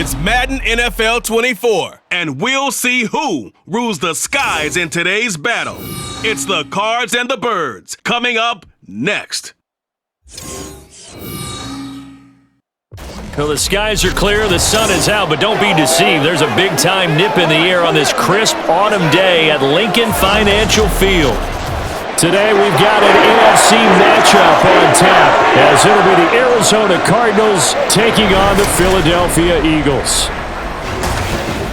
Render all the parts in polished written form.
It's Madden NFL 24, and we'll see who rules the skies in today's battle. It's the Cards and the Birds, coming up next. Well, the skies are clear, the sun is out, but don't be deceived. There's a big-time nip in the air on this crisp autumn day at Lincoln Financial Field. Today, we've got an NFC matchup on tap, as it'll be the Arizona Cardinals taking on the Philadelphia Eagles.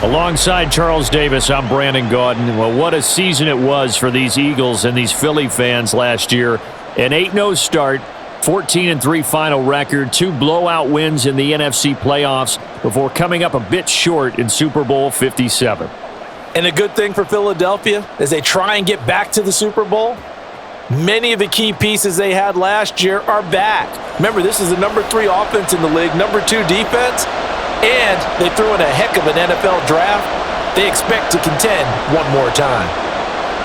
Alongside Charles Davis, I'm Brandon Gaudin. Well, what a season it was for these Eagles and these Philly fans last year. An 8-0 start, 14-3 final record, 2 blowout wins in the NFC playoffs before coming up a bit short in Super Bowl 57. And a good thing for Philadelphia as they try and get back to the Super Bowl. Many of the key pieces they had last year are back. Remember, this is the number 3 offense in the league, number 2 defense, and they threw in a heck of an NFL draft. They expect to contend one more time.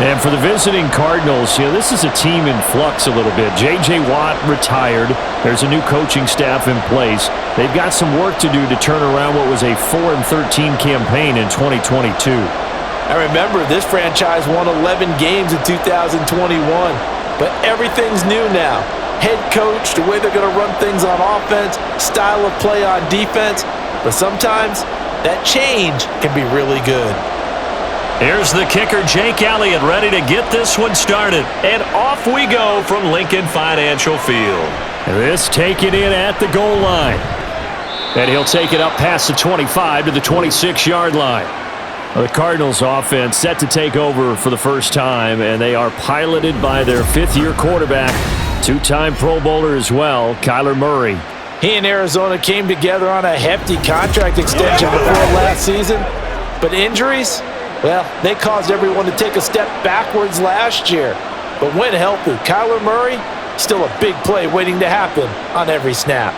And for the visiting Cardinals, this is a team in flux a little bit. J.J. Watt retired. There's a new coaching staff in place. They've got some work to do to turn around what was a 4-13 campaign in 2022. I remember this franchise won 11 games in 2021, but everything's new now. Head coach, the way they're going to run things on offense, style of play on defense, but sometimes that change can be really good. Here's the kicker, Jake Elliott, ready to get this one started. And off we go from Lincoln Financial Field. This taken in at the goal line. And he'll take it up past the 25 to the 26-yard line. The Cardinals offense set to take over for the first time, and they are piloted by their 5th-year quarterback, 2-time Pro Bowler as well, Kyler Murray. He and Arizona came together on a hefty contract extension before last season, but injuries, well, they caused everyone to take a step backwards last year. But when healthy, Kyler Murray, still a big play waiting to happen on every snap.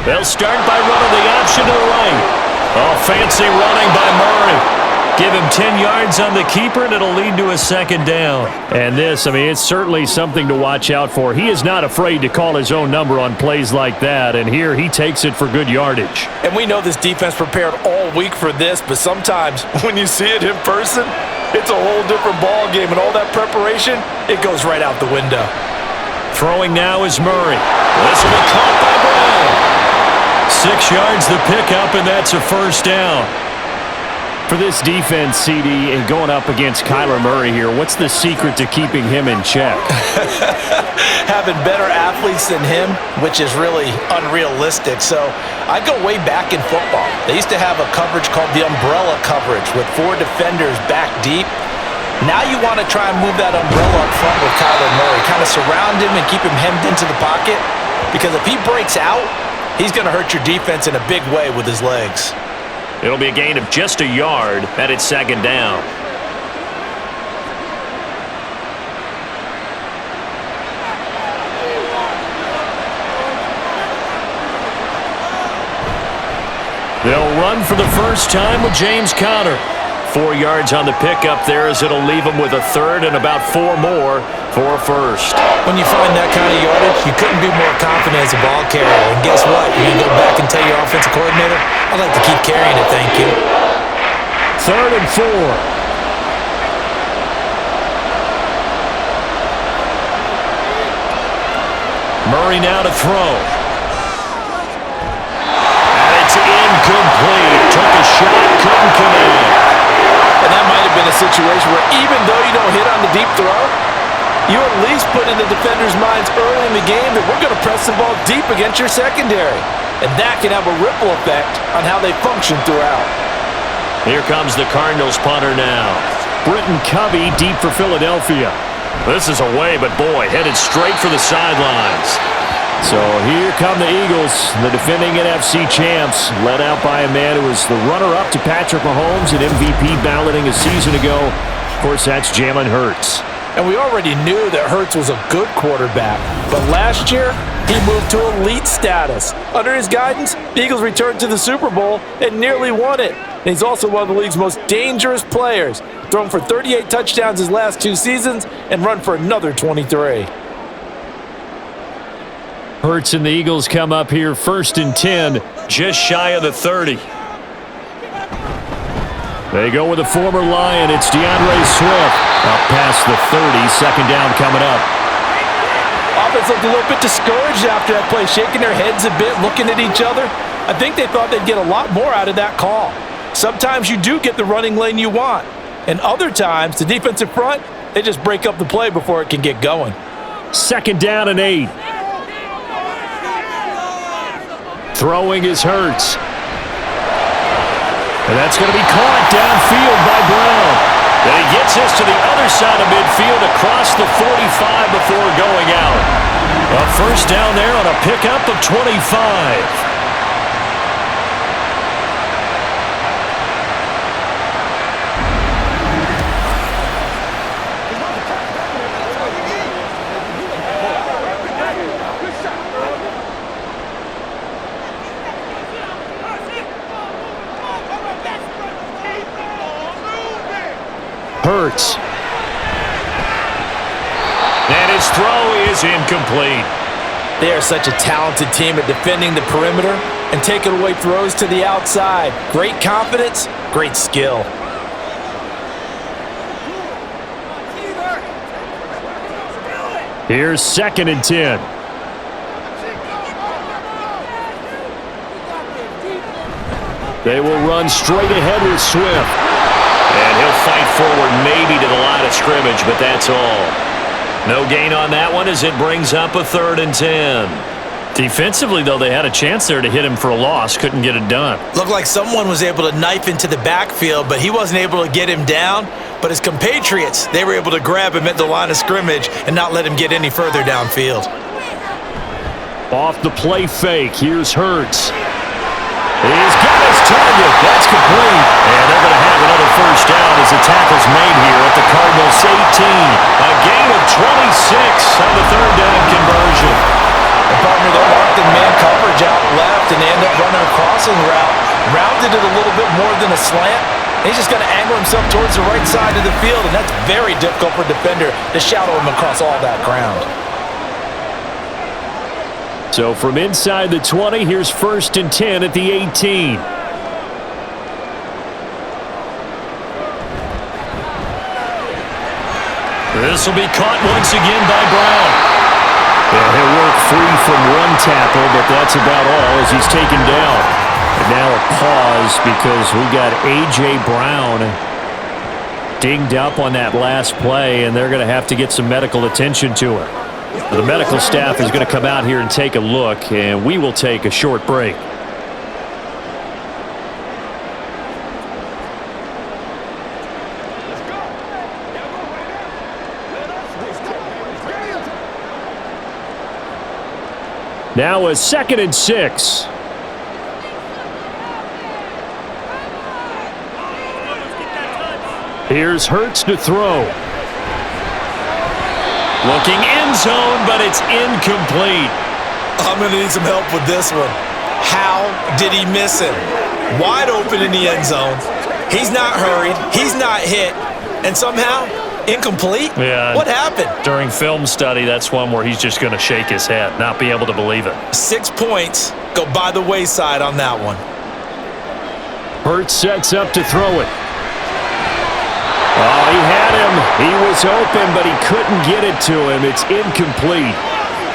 They'll start by running the option to the right. Oh, fancy running by Murray. Give him 10 yards on the keeper, and it'll lead to a second down. And this, it's certainly something to watch out for. He is not afraid to call his own number on plays like that, and here he takes it for good yardage. And we know this defense prepared all week for this, but sometimes when you see it in person, it's a whole different ball game, and all that preparation, it goes right out the window. Throwing now is Murray. This will be caught by Brown. 6 yards the pickup, and that's a first down. For this defense, CD, and going up against Kyler Murray here, what's the secret to keeping him in check? Having better athletes than him, which is really unrealistic. So I go way back in football. They used to have a coverage called the umbrella coverage with 4 defenders back deep. Now you want to try and move that umbrella up front with Kyler Murray, kind of surround him and keep him hemmed into the pocket, because if he breaks out, he's going to hurt your defense in a big way with his legs. It'll be a gain of just a yard, and it's second down. They'll run for the first time with James Conner. 4 yards on the pickup there, as it'll leave him with a third and about 4 more for a first. When you find that kind of yardage, you couldn't be more confident as a ball carrier. And guess what? You're going to go back and tell your offensive coordinator, I'd like to keep carrying it, thank you. 3rd and 4. Murray now to throw. And it's incomplete. Took a shot, couldn't connect. And that might have been a situation where even though you don't hit on the deep throw, you at least put in the defenders' minds early in the game that we're going to press the ball deep against your secondary. And that can have a ripple effect on how they function throughout. Here comes the Cardinals punter now. Britton Covey deep for Philadelphia. This is away, but boy, headed straight for the sidelines. So here come the Eagles, the defending NFC champs, led out by a man who was the runner-up to Patrick Mahomes at MVP balloting a season ago. Of course, that's Jalen Hurts. And we already knew that Hurts was a good quarterback. But last year, he moved to elite status. Under his guidance, the Eagles returned to the Super Bowl and nearly won it. and he's also one of the league's most dangerous players. Thrown for 38 touchdowns his last 2 seasons and run for another 23. Hurts and the Eagles come up here 1st and 10, just shy of the 30. They go with a former Lion. It's DeAndre Swift. Up past the 30, second down coming up. Offense looked a little bit discouraged after that play, shaking their heads a bit, looking at each other. I think they thought they'd get a lot more out of that call. Sometimes you do get the running lane you want, and other times, the defensive front, they just break up the play before it can get going. Second down and 8. Throwing is Hurts. And that's going to be caught downfield by Brown. And he gets us to the other side of midfield across the 45 before going out. A first down there on a pickup of 25. Hurts. And his throw is incomplete. They are such a talented team at defending the perimeter and taking away throws to the outside. Great confidence, great skill. Here's 2nd and 10. They will run straight ahead with Swift. And he'll fight forward maybe to the line of scrimmage, but that's all. No gain on that one as it brings up a 3rd and 10. Defensively, though, they had a chance there to hit him for a loss. Couldn't get it done. Looked like someone was able to knife into the backfield, but he wasn't able to get him down. But his compatriots, they were able to grab him at the line of scrimmage and not let him get any further downfield. Off the play fake, here's Hurts. He's got his target. That's complete. And they're going to have another first down as the tackle's made here at the Cardinals 18. A gain of 26 on the 3rd down conversion. The partner, they locked in man coverage out left, and they end up running a crossing route. Rounded it a little bit more than a slant. He's just going to angle himself towards the right side of the field, and that's very difficult for a defender to shadow him across all that ground. So from inside the 20, here's 1st and 10 at the 18. This will be caught once again by Brown. And he'll work free from one tackle, but that's about all as he's taken down. And now a pause because we got A.J. Brown dinged up on that last play, and they're going to have to get some medical attention to him. The medical staff is going to come out here and take a look, and we will take a short break. Now a 2nd and 6. Here's Hurts to throw. Looking end zone, but it's incomplete. I'm going to need some help with this one. How did he miss him? Wide open in the end zone. He's not hurried. He's not hit. And somehow, incomplete? Yeah. What happened? During film study, that's one where he's just going to shake his head, not be able to believe it. 6 points go by the wayside on that one. Hurts sets up to throw it. Oh, he had him. He was open, but he couldn't get it to him. It's incomplete.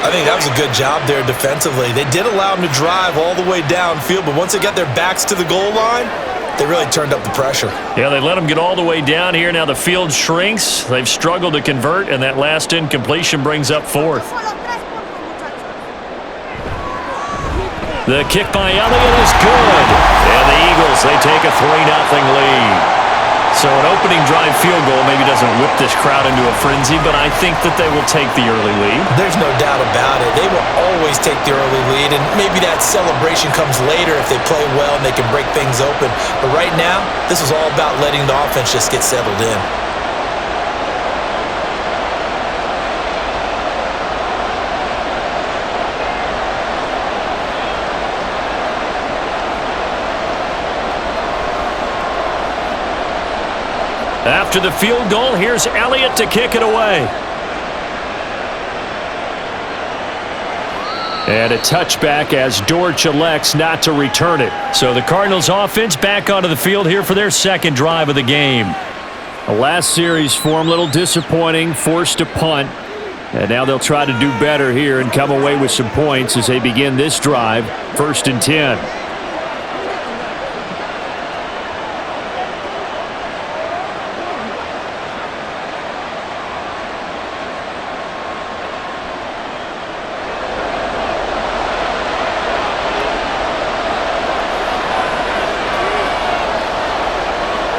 I think that was a good job there defensively. They did allow him to drive all the way downfield, but once they got their backs to the goal line, they really turned up the pressure. Yeah, they let him get all the way down here. Now the field shrinks. They've struggled to convert, and that last incompletion brings up 4th. The kick by Elliott is good. And the Eagles, they take a 3-0 lead. So an opening drive field goal maybe doesn't whip this crowd into a frenzy, but I think that they will take the early lead. There's no doubt about it. They will always take the early lead, and maybe that celebration comes later if they play well and they can break things open. But right now, this is all about letting the offense just get settled in. After the field goal, here's Elliott to kick it away. And a touchback as Dortch elects not to return it. So the Cardinals offense back onto the field here for their second drive of the game. The last series for them, a little disappointing, forced to punt. And now they'll try to do better here and come away with some points as they begin this drive, 1st and 10.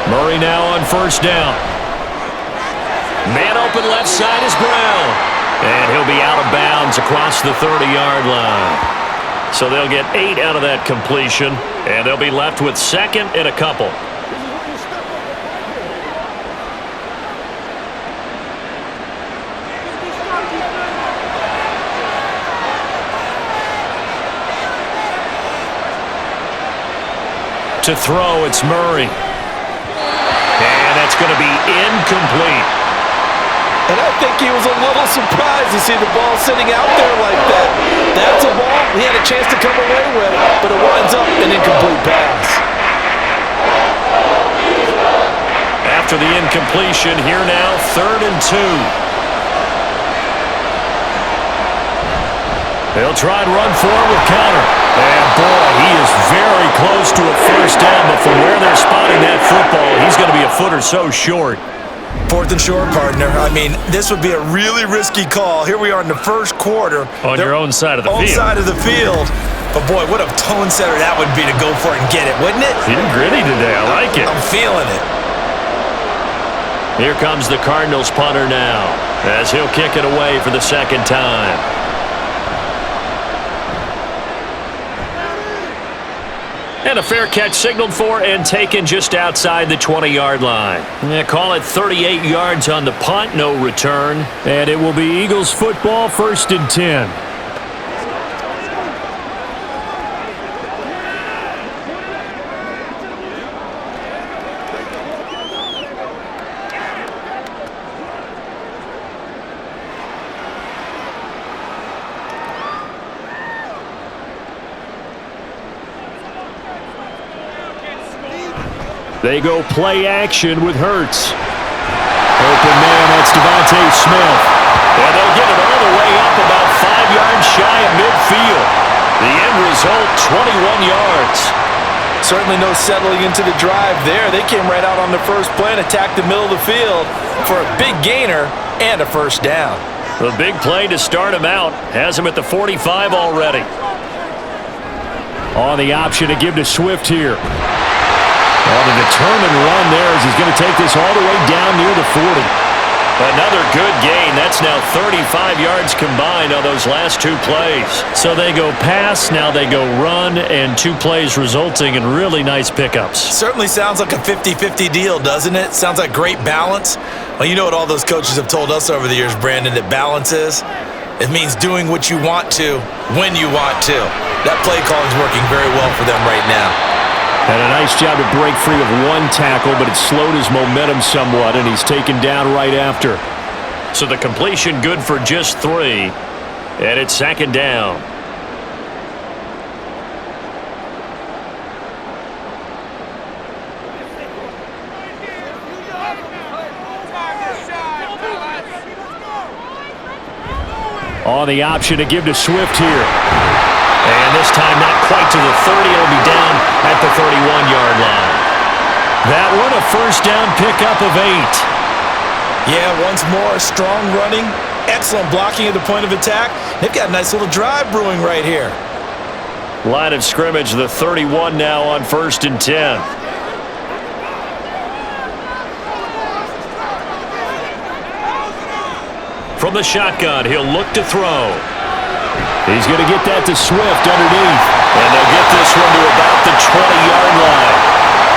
Murray now on 1st down. Man open left side is Brown. And he'll be out of bounds across the 30-yard line. So they'll get 8 out of that completion, and they'll be left with 2nd and a couple. To throw, it's Murray. And that's going to be incomplete. And I think he was a little surprised to see the ball sitting out there like that. That's a ball he had a chance to come away with, but it winds up an incomplete pass. After the incompletion, here now, 3rd and 2. They'll try and run forward with counter. And boy, he is very close to a 1st down, but from where they're spotting that football, he's going to be a foot or so short. 4th and short, partner. I mean, this would be a really risky call. Here we are in the 1st quarter. On your own side of the field. Own side of the field. But, boy, what a tone setter that would be to go for it and get it, wouldn't it? You're gritty today. I like it. I'm feeling it. Here comes the Cardinals punter now as he'll kick it away for the 2nd time. And a fair catch signaled for and taken just outside the 20-yard line. They call it 38 yards on the punt, no return. And it will be Eagles football, 1st and 10. They go play action with Hurts. Open man, that's Devontae Smith. And they'll get it all the way up about 5 yards shy of midfield. The end result, 21 yards. Certainly no settling into the drive there. They came right out on the first play and attacked the middle of the field for a big gainer and a 1st down. The big play to start him out has him at the 45 already. On the option to give to Swift here. On a determined run there as he's going to take this all the way down near the 40. Another good gain. That's now 35 yards combined on those last 2 plays. So they go pass, now they go run, and 2 plays resulting in really nice pickups. Certainly sounds like a 50-50 deal, doesn't it? Sounds like great balance. Well, you know what all those coaches have told us over the years, Brandon, that balance is? It means doing what you want to, when you want to. That play calling is working very well for them right now. And a nice job to break free of 1 tackle, but it slowed his momentum somewhat, and he's taken down right after. So the completion good for just 3, and it's 2nd down. On the option to give to Swift here. And this time not quite to the 30. It'll be down at the 31-yard line. That one a 1st down pickup of 8. Yeah, once more, strong running, excellent blocking at the point of attack. They've got a nice little drive brewing right here. Line of scrimmage, the 31 now on 1st and 10. From the shotgun, he'll look to throw. He's going to get that to Swift underneath. And they'll get this one to about the 20-yard line.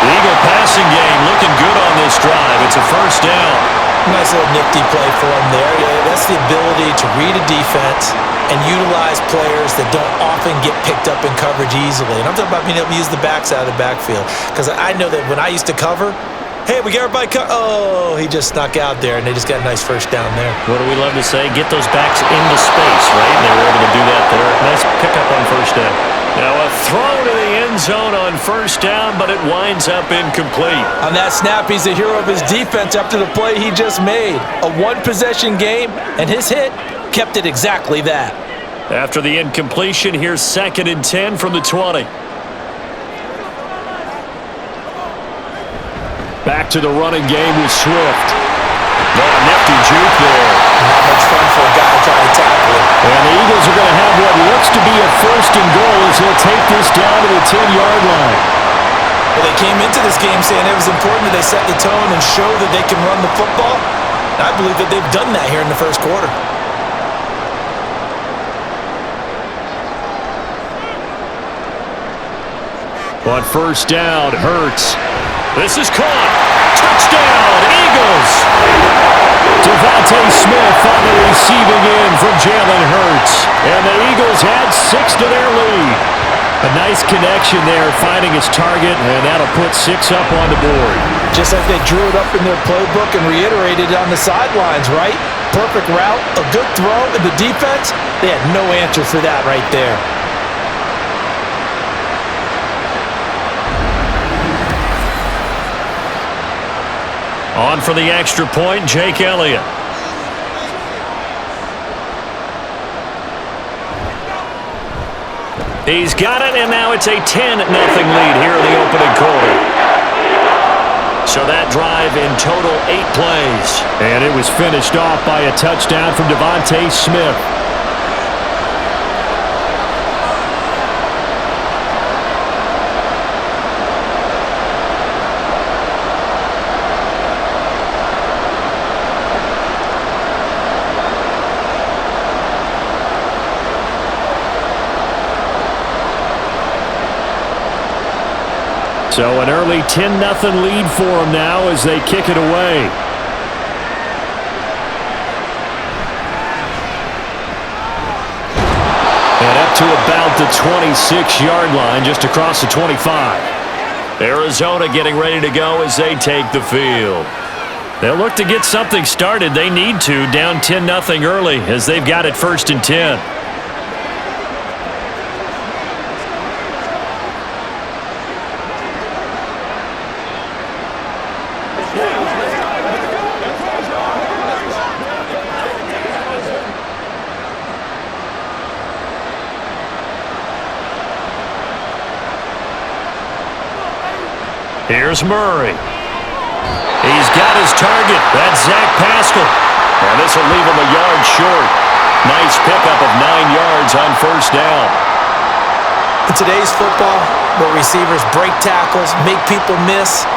The Eagle passing game looking good on this drive. It's a 1st down. Nice little nifty play for him there. Yeah, that's the ability to read a defense and utilize players that don't often get picked up in coverage easily. And I'm talking about being able to use the backside of the backfield. Because I know that when I used to cover, Hey, we got everybody Oh, he just snuck out there, and they just got a nice first down there. What do we love to say? Get those backs into space, right? And they were able to do that there. Nice pickup on first down. Now a throw to the end zone on first down, but it winds up incomplete. On that snap, he's the hero of his defense after the play he just made. A one-possession game, and his hit kept it exactly that. After the incompletion, here's 2nd and 10 from the 20. Back to the running game with Swift. No, nifty juke there. Not much fun for a guy trying to tackle it. And the Eagles are going to have what looks to be a 1st and goal as they'll take this down to the 10-yard line. Well, they came into this game saying it was important that they set the tone and show that they can run the football. I believe that they've done that here in the first quarter. On first down, Hurts. This is caught. Touchdown, Eagles. Devontae Smith on the receiving end from Jalen Hurts. And the Eagles add 6 to their lead. A nice connection there, finding his target, and that'll put 6 up on the board. Just like they drew it up in their playbook and reiterated it on the sidelines, right? Perfect route, a good throw, and the defense, they had no answer for that right there. On for the extra point, Jake Elliott. He's got it, and now it's a 10-0 lead here in the opening quarter. So that drive in total 8 plays. And it was finished off by a touchdown from Devontae Smith. So an early 10-0 lead for them now as they kick it away. And up to about the 26-yard line, just across the 25. Arizona getting ready to go as they take the field. They'll look to get something started. They need to, down 10-0 early as they've got it 1st and 10. Here's Murray. He's got his target. That's Zach Pascal. And this will leave him a yard short. Nice pickup of 9 yards on first down. In today's football, where receivers break tackles, make people miss,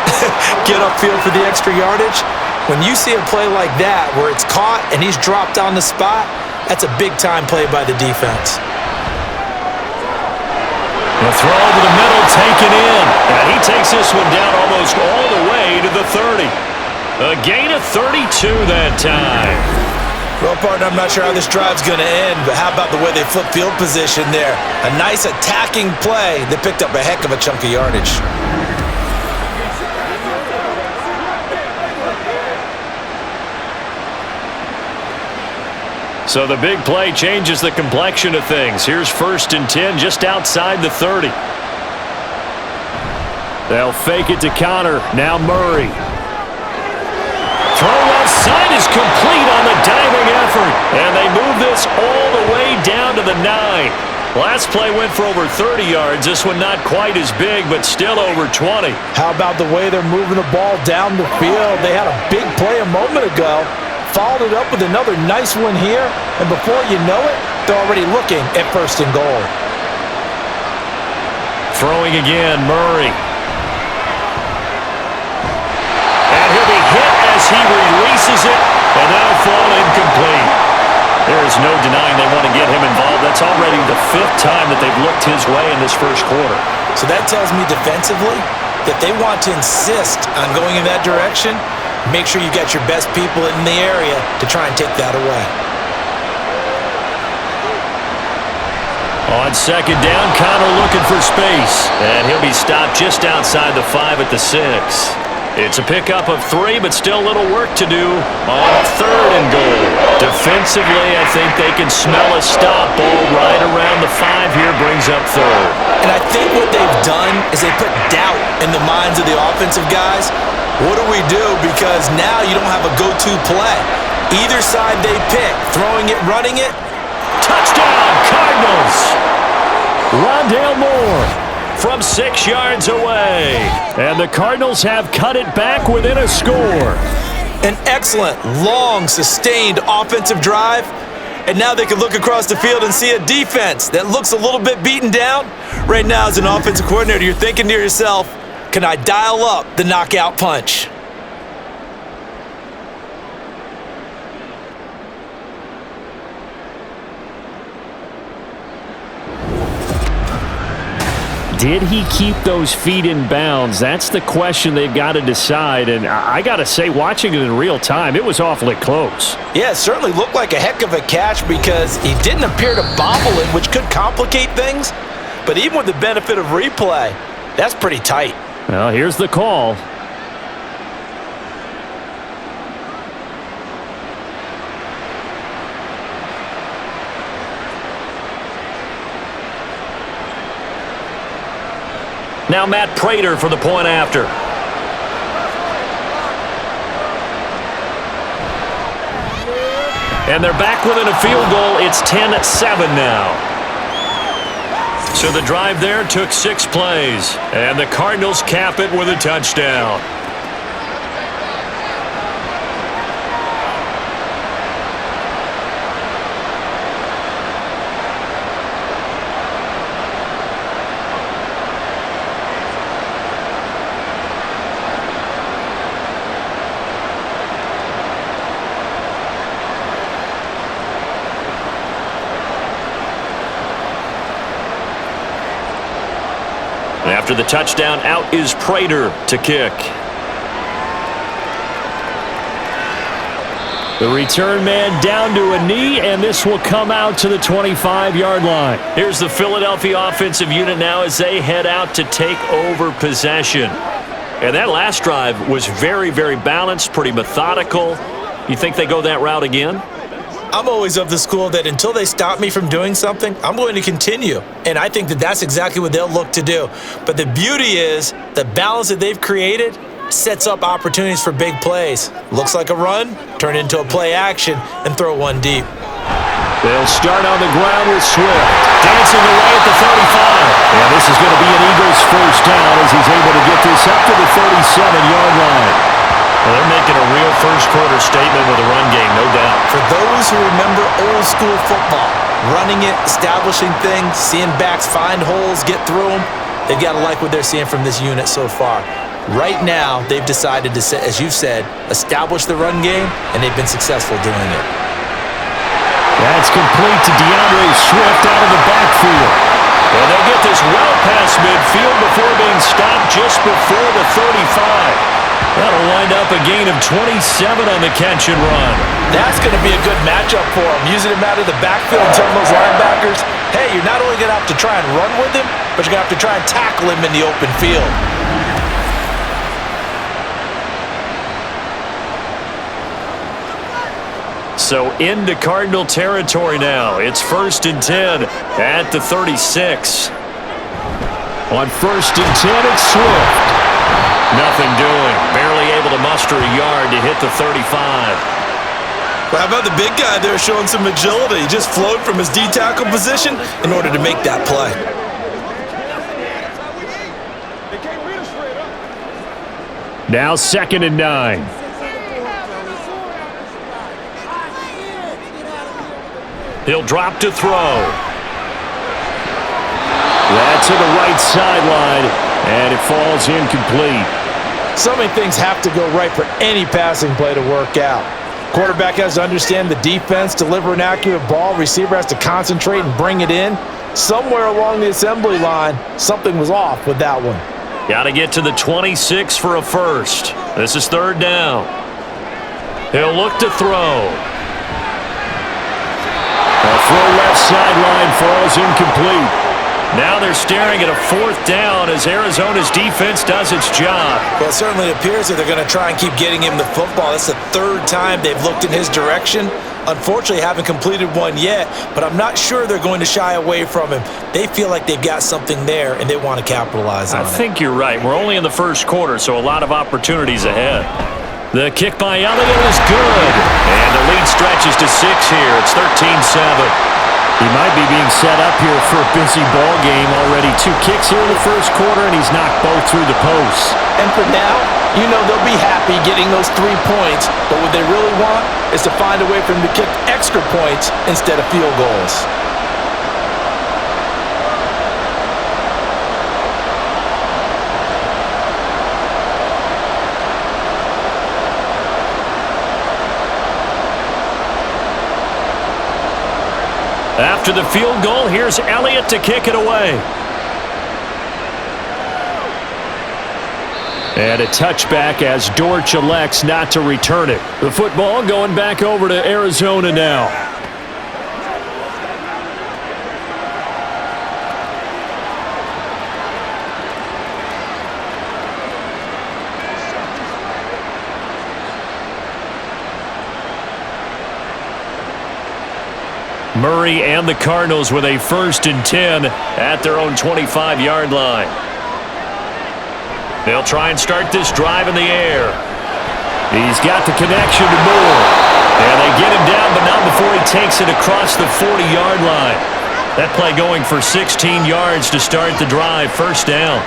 get upfield for the extra yardage, when you see a play like that where it's caught and he's dropped on the spot, that's a big-time play by the defense. The throw over the middle, taken in. And he takes this one down almost all the way to the 30. A gain of 32 that time. Well, partner, I'm not sure how this drive's going to end, but how about the way they flip field position there? A nice attacking play that picked up a heck of a chunk of yardage. So the big play changes the complexion of things. Here's 1st and 10 just outside the 30. They'll fake it to counter. Now Murray. Throw outside is complete on the diving effort. And they move this all the way down to the 9. Last play went for over 30 yards. This one not quite as big, but still over 20. How about the way they're moving the ball down the field? They had a big play a moment ago. Followed it up with another nice one here, and before you know it, they're already looking at 1st and goal. Throwing again, Murray. And he'll be hit as he releases it, and that'll fall incomplete. There is no denying they want to get him involved. That's already the 5th time that they've looked his way in this first quarter. So that tells me defensively that they want to insist on going in that direction. Make sure you got your best people in the area to try and take that away. On 2nd down, Connor looking for space. And he'll be stopped just outside the 5 at the 6. It's a pickup of 3, but still a little work to do on 3rd and goal. Defensively, I think they can smell a stop. Ball right around the 5 here, brings up 3rd. And I think what they've done is they put doubt in the minds of the offensive guys. What do we do? Because now you don't have a go-to play. Either side they pick, throwing it, running it. Touchdown, Cardinals! Rondale Moore from 6 yards away. And the Cardinals have cut it back within a score. An excellent, long, sustained offensive drive. And now they can look across the field and see a defense that looks a little bit beaten down. Right now, as an offensive coordinator, you're thinking to yourself, can I dial up the knockout punch? Did he keep those feet in bounds? That's the question they've got to decide. And I got to say, watching it in real time, it was awfully close. Yeah, it certainly looked like a heck of a catch because he didn't appear to bobble it, which could complicate things. But even with the benefit of replay, that's pretty tight. Well, here's the call. Now Matt Prater for the point after. And they're back within a field goal. It's 10-7 now. So the drive there took 6 plays. And the Cardinals cap it with a touchdown. After the touchdown, out is Prater to kick. The return man down to a knee, and this will come out to the 25-yard line. Here's the Philadelphia offensive unit now as they head out to take over possession. And that last drive was very, very balanced, pretty methodical. You think they go that route again? I'm always of the school that until they stop me from doing something, I'm going to continue. And I think that that's exactly what they'll look to do. But the beauty is the balance that they've created sets up opportunities for big plays. Looks like a run, turn into a play action, and throw one deep. They'll start on the ground with Swift. Dancing away at the 35. And this is going to be an Eagles first down as he's able to get this up to the 37-yard line. Well, they're making a real first-quarter statement with a run game, no doubt. For those who remember old-school football, running it, establishing things, seeing backs find holes, get through them, they've got to like what they're seeing from this unit so far. Right now, they've decided to, as you've said, establish the run game, and they've been successful doing it. That's complete to DeAndre Swift out of the backfield. And they'll get this well past midfield before being stopped just before the 35. That'll wind up a gain of 27 on the catch and run. That's going to be a good matchup for him. Using him out of the backfield and telling those linebackers, hey, you're not only going to have to try and run with him, but you're going to have to try and tackle him in the open field. So into Cardinal territory now. It's 1st and 10 at the 36. On 1st and 10, it's Swift. Nothing doing. Barely able to muster a yard to hit the 35. Well, how about the big guy there showing some agility? He just flowed from his D-tackle position in order to make that play. Now 2nd and 9. He'll drop to throw. That's to the right sideline, and it falls incomplete. So many things have to go right for any passing play to work out. Quarterback has to understand the defense, deliver an accurate ball. Receiver has to concentrate and bring it in. Somewhere along the assembly line, something was off with that one. Got to get to the 26 for a first. This is 3rd down. He'll look to throw. The throw left sideline falls incomplete. Now they're staring at a 4th down as Arizona's defense does its job. Well, it certainly appears that they're going to try and keep getting him the football. That's the 3rd time they've looked in his direction. Unfortunately, haven't completed one yet, but I'm not sure they're going to shy away from him. They feel like they've got something there, and they want to capitalize on it. I think you're right. We're only in the 1st quarter, so a lot of opportunities ahead. The kick by Elliott is good, and the lead stretches to 6 here. It's 13-7. He might be being set up here for a busy ball game. Already 2 kicks here in the 1st quarter, and he's knocked both through the posts. And for now, you know they'll be happy getting those 3 points, but what they really want is to find a way for them to kick extra points instead of field goals. After the field goal, here's Elliott to kick it away. And a touchback as Dortch elects not to return it. The football going back over to Arizona now. Murray and the Cardinals with a 1st and 10 at their own 25-yard line. They'll try and start this drive in the air. He's got the connection to Moore. And they get him down, but not before he takes it across the 40-yard line. That play going for 16 yards to start the drive. 1st down.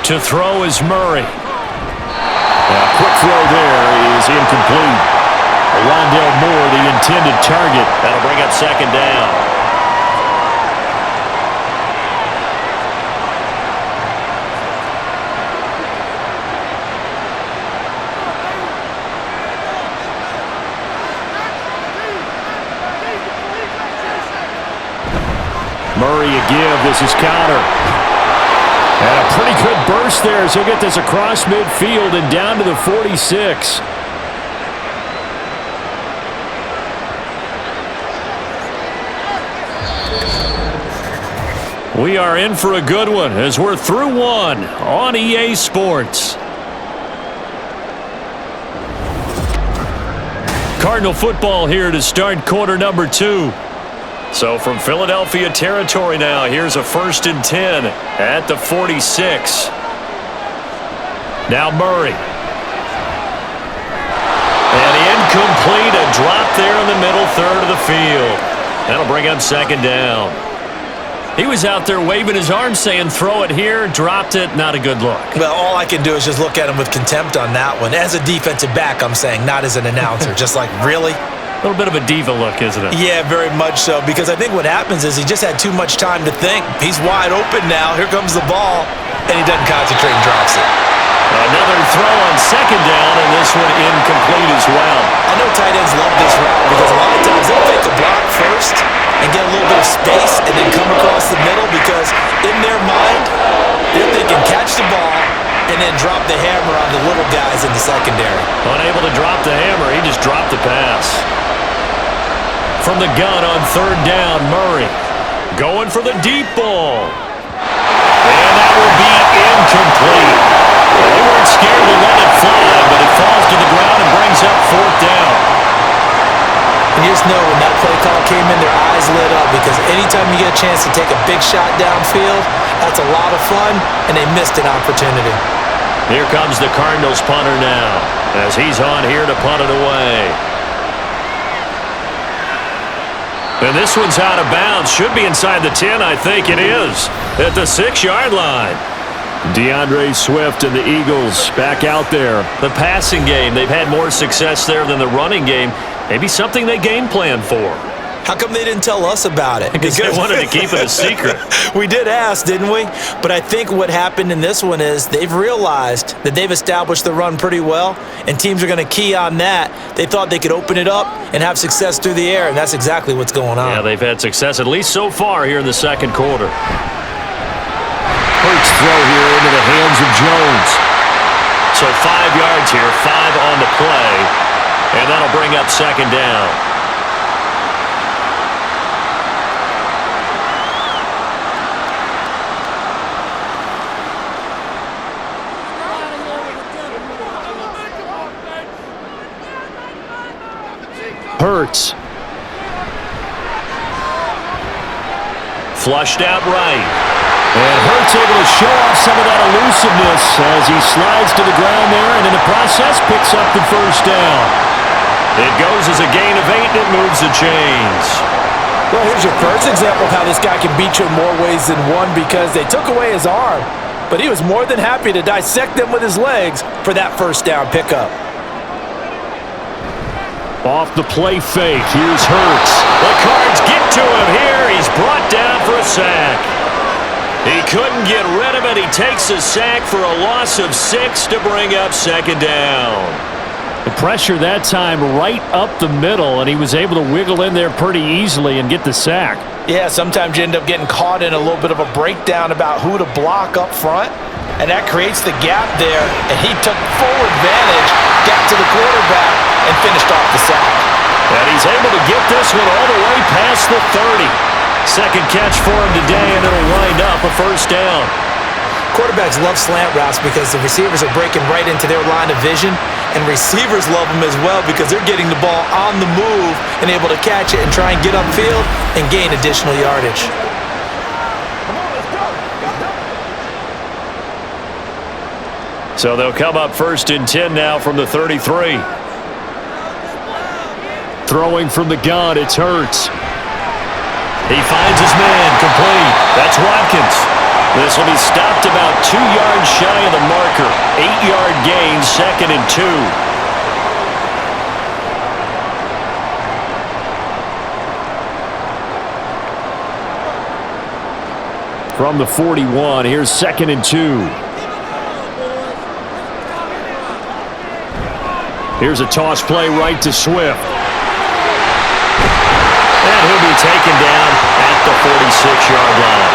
To throw is Murray. A quick throw there is incomplete. Rondell Moore, the intended target. That'll bring up 2nd down. Murray a give. This is Connor. And a pretty good burst there as he'll get this across midfield and down to the 46. We are in for a good one as we're through one on EA Sports. Cardinal football here to start quarter number 2. So from Philadelphia territory now, here's a 1st and 10 at the 46. Now Murray. And incomplete, a drop there in the middle 3rd of the field. That'll bring up 2nd down. He was out there waving his arms saying throw it here, dropped it, not a good look. Well, all I can do is just look at him with contempt on that one. As a defensive back, I'm saying, not as an announcer. Just like, really? A little bit of a diva look, isn't it? Yeah, very much so, because I think what happens is he just had too much time to think. He's wide open now. Here comes the ball, and he doesn't concentrate and drops it. Another throw on 2nd down, and this one incomplete as well. I know tight ends love this route because a lot of times they'll fake a block first and get a little bit of space and then come across the middle because in their mind, they're thinking catch the ball and then drop the hammer on the little guys in the secondary. Unable to drop the hammer, he just dropped the pass. From the gun on 3rd down, Murray going for the deep ball. And that will be incomplete. They weren't scared to let it fly, but it falls to the ground and brings up 4th down. And you just know when that play call came in, their eyes lit up because anytime you get a chance to take a big shot downfield, that's a lot of fun, and they missed an opportunity. Here comes the Cardinals punter now as he's on here to punt it away. And this one's out of bounds. Should be inside the 10, I think it is, at the 6-yard line. DeAndre Swift and the Eagles back out there. The passing game, they've had more success there than the running game. Maybe something they game plan for. How come they didn't tell us about it? Because they wanted to keep it a secret. We did ask, didn't we? But I think what happened in this one is they've realized that they've established the run pretty well, and teams are going to key on that. They thought they could open it up and have success through the air, and that's exactly what's going on. Yeah, they've had success, at least so far here in the 2nd quarter. Hurts throw here into the hands of Jones. So 5 yards here, 5 on the play, and that'll bring up second down. Hurts. Flushed out right. And Hurts able to show off some of that elusiveness as he slides to the ground there and in the process picks up the first down. It goes as a gain of 8 and it moves the chains. Well, here's your first example of how this guy can beat you in more ways than one because they took away his arm, but he was more than happy to dissect them with his legs for that first down pickup. Off the play fake, here's Hurts. The Cards get to him here. He's brought down for a sack. He couldn't get rid of it. He takes a sack for a loss of 6 to bring up second down. The pressure that time right up the middle, and he was able to wiggle in there pretty easily and get the sack. Yeah, sometimes you end up getting caught in a little bit of a breakdown about who to block up front, and that creates the gap there, and he took full advantage, got to the quarterback, and finished off the sack. And he's able to get this one all the way past the 30. Second catch for him today, and it'll wind up a first down. Quarterbacks love slant routes because the receivers are breaking right into their line of vision, and receivers love them as well because they're getting the ball on the move and able to catch it and try and get upfield and gain additional yardage. So they'll come up first and 10 now from the 33. Throwing from the gun, it's Hurts. He finds his man, complete. That's Watkins. This will be stopped about 2 yards shy of the marker. 8-yard gain, second and 2. From the 41, here's second and 2. Here's a toss play right to Swift. And he'll be taken down at the 46-yard line.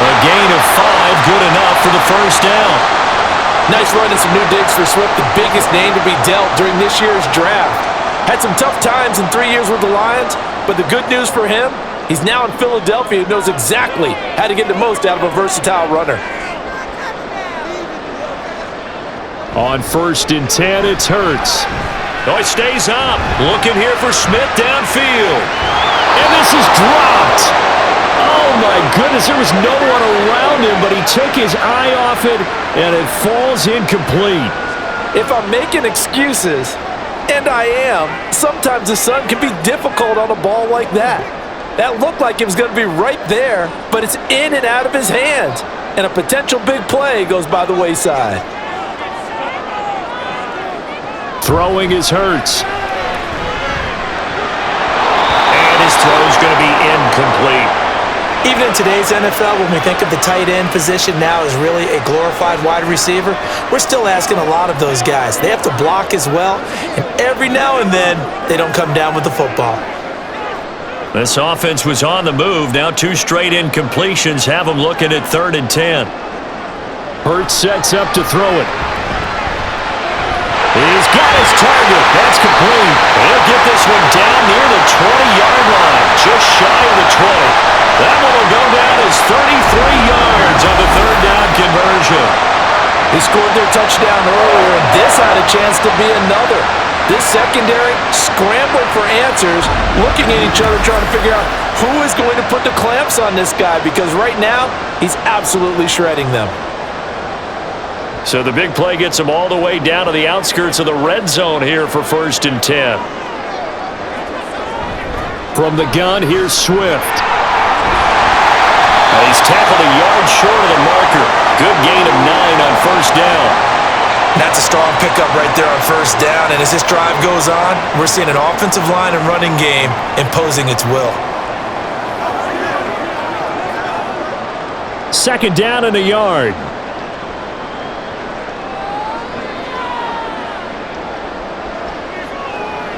A gain of 5, good enough for the first down. Nice run and some new digs for Swift, the biggest name to be dealt during this year's draft. Had some tough times in 3 years with the Lions, but the good news for him, he's now in Philadelphia and knows exactly how to get the most out of a versatile runner. On first and 10, it's Hurts. Oh, he stays up. Looking here for Smith downfield. And this is dropped. Oh, my goodness. There was no one around him, but he took his eye off it, and it falls incomplete. If I'm making excuses, and I am, sometimes the sun can be difficult on a ball like that. That looked like it was going to be right there, but it's in and out of his hands, and a potential big play goes by the wayside. Throwing is Hurts. And his throw's going to be incomplete. Even in today's NFL, when we think of the tight end position now as really a glorified wide receiver, we're still asking a lot of those guys. They have to block as well, and every now and then, they don't come down with the football. This offense was on the move. Now 2 straight incompletions have them looking at 3rd and 10. Hurts sets up to throw it. He's got his target. That's complete. He'll get this one down near the 20-yard line, just shy of the 20. That one will go down as 33 yards on the 3rd down conversion. They scored their touchdown earlier, and this had a chance to be another. This secondary scrambled for answers, looking at each other, trying to figure out who is going to put the clamps on this guy, because right now, he's absolutely shredding them. So the big play gets him all the way down to the outskirts of the red zone here for 1st and 10. From the gun, here's Swift. He's tackled a yard short of the marker. Good gain of 9 on 1st down. That's a strong pickup right there on 1st down, and as this drive goes on, we're seeing an offensive line and running game imposing its will. 2nd down and a yard.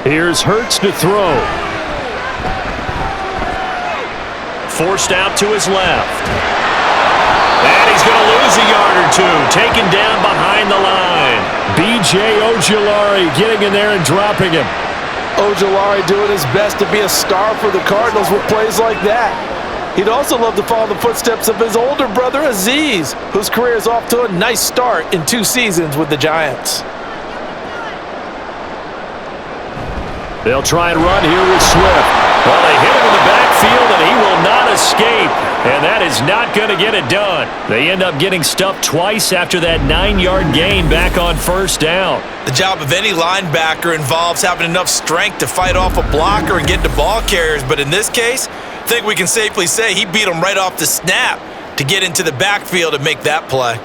Here's Hurts to throw. Forced out to his left. And he's going to lose a yard or two. Taken down behind the line. B.J. Ojulari getting in there and dropping him. Ojulari doing his best to be a star for the Cardinals with plays like that. He'd also love to follow the footsteps of his older brother Aziz, whose career is off to a nice start in 2 seasons with the Giants. They'll try and run here with Swift. Well, they hit him in the backfield, and he will not escape. And that is not going to get it done. They end up getting stuffed twice after that 9-yard gain back on first down. The job of any linebacker involves having enough strength to fight off a blocker and get to ball carriers. But in this case, I think we can safely say he beat him right off the snap to get into the backfield and make that play.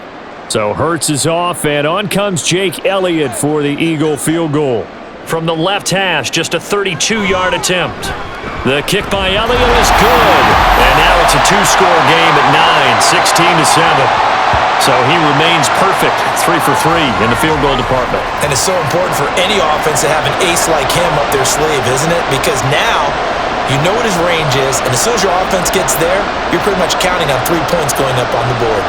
So Hurts is off, and on comes Jake Elliott for the Eagle field goal. From the left hash, just a 32-yard attempt. The kick by Elliott is good. And now it's a 2-score game at 9, 16-7. So he remains perfect, 3 for 3 in the field goal department. And it's so important for any offense to have an ace like him up their sleeve, isn't it? Because now you know what his range is, and as soon as your offense gets there, you're pretty much counting on 3 points going up on the board.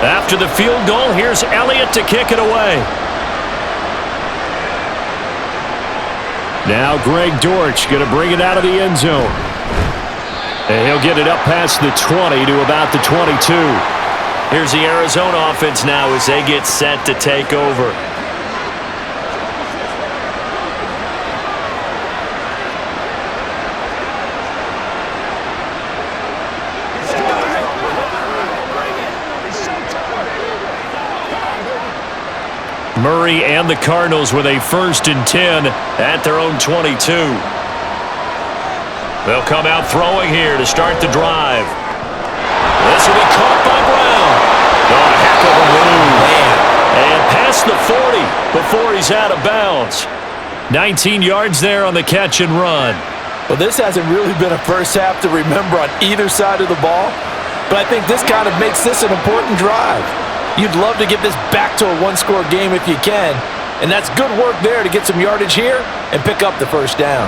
After the field goal, here's Elliott to kick it away. Now Greg Dortch going to bring it out of the end zone. And he'll get it up past the 20 to about the 22. Here's the Arizona offense now as they get set to take over. Murray and the Cardinals with a 1st and 10 at their own 22. They'll come out throwing here to start the drive. This will be caught by Brown. Oh, heck of a move. And past the 40 before he's out of bounds. 19 yards there on the catch and run. Well, this hasn't really been a first half to remember on either side of the ball, but I think this kind of makes this an important drive. You'd love to get this back to a 1-score game if you can, and that's good work there to get some yardage here and pick up the first down.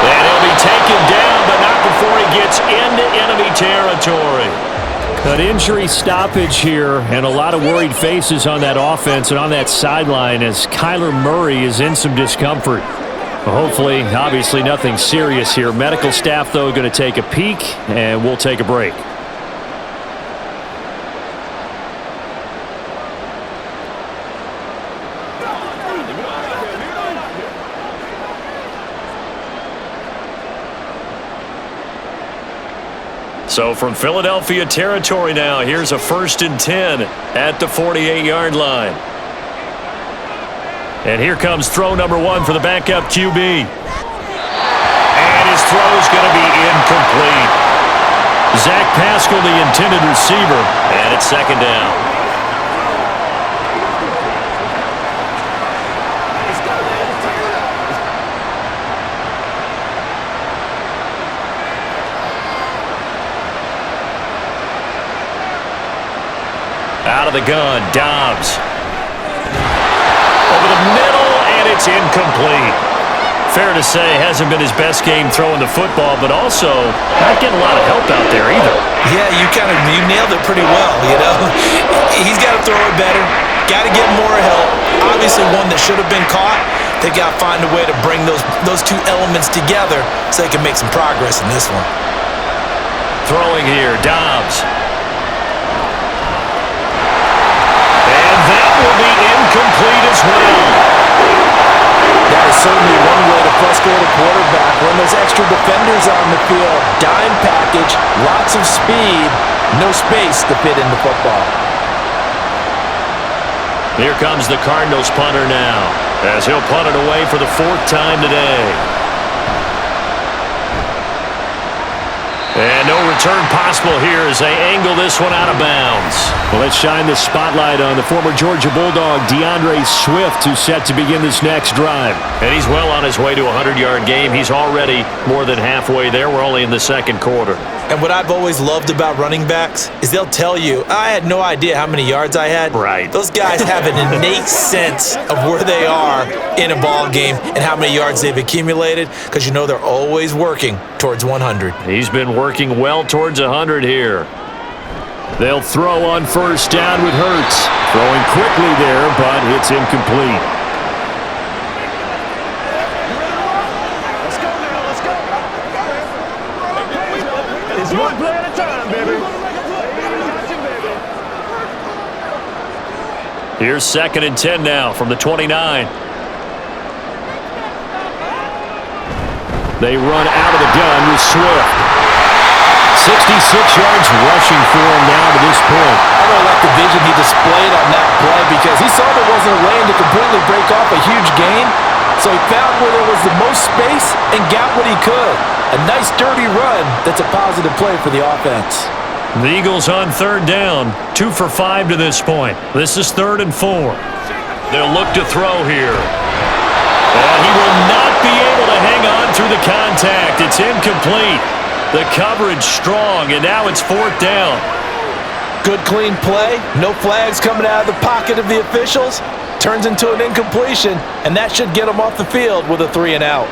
And he'll be taken down, but not before he gets into enemy territory. An injury stoppage here, and a lot of worried faces on that offense and on that sideline as Kyler Murray is in some discomfort. Hopefully, obviously nothing serious here. Medical staff, though, going to take a peek, and we'll take a break. So from Philadelphia territory now, here's a 1st and 10 at the 48-yard line. And here comes throw number 1 for the backup QB. And his throw's going to be incomplete. Zach Pascal, the intended receiver, and it's 2nd down. Out of the gun, Dobbs. Over the middle, and it's incomplete. Fair to say, hasn't been his best game throwing the football, but also not getting a lot of help out there either. Yeah, you nailed it pretty well, you know. He's got to throw it better, got to get more help. Obviously one that should have been caught. They got to find a way to bring those 2 elements together so they can make some progress in this one. Throwing here, Dobbs. That will be incomplete as well. That is certainly one way to frustrate a quarterback. When there's extra defenders on the field, dime package, lots of speed, no space to fit in the football. Here comes the Cardinals punter now, as he'll punt it away for the 4th time today. And no return possible here as they angle this one out of bounds. Well, let's shine the spotlight on the former Georgia Bulldog, DeAndre Swift, who's set to begin this next drive. And he's well on his way to a 100-yard game. He's already more than halfway there. We're only in the second quarter. And what I've always loved about running backs is they'll tell you, I had no idea how many yards I had. Right. Those guys have an innate sense of where they are in a ball game and how many yards they've accumulated, because you know they're always working towards 100. He's been working well towards 100 here. They'll throw on first down with Hurts. Throwing quickly there, but it's incomplete. It's one play at a time, baby. Here's 2nd and 10 now from the 29. They run out of the gun with Swift. 66 yards rushing for him now to this point. I really like the vision he displayed on that play, because he saw there wasn't a lane to completely break off a huge gain. So he found where there was the most space and got what he could. A nice, dirty run that's a positive play for the offense. The Eagles on 3rd down, 2 for 5 to this point. This is 3rd and 4. They'll look to throw here. And he will not be able to hang on through the contact. It's incomplete. The coverage strong, and now it's 4th down. Good, clean play. No flags coming out of the pocket of the officials. Turns into an incompletion, and that should get him off the field with a 3 and out.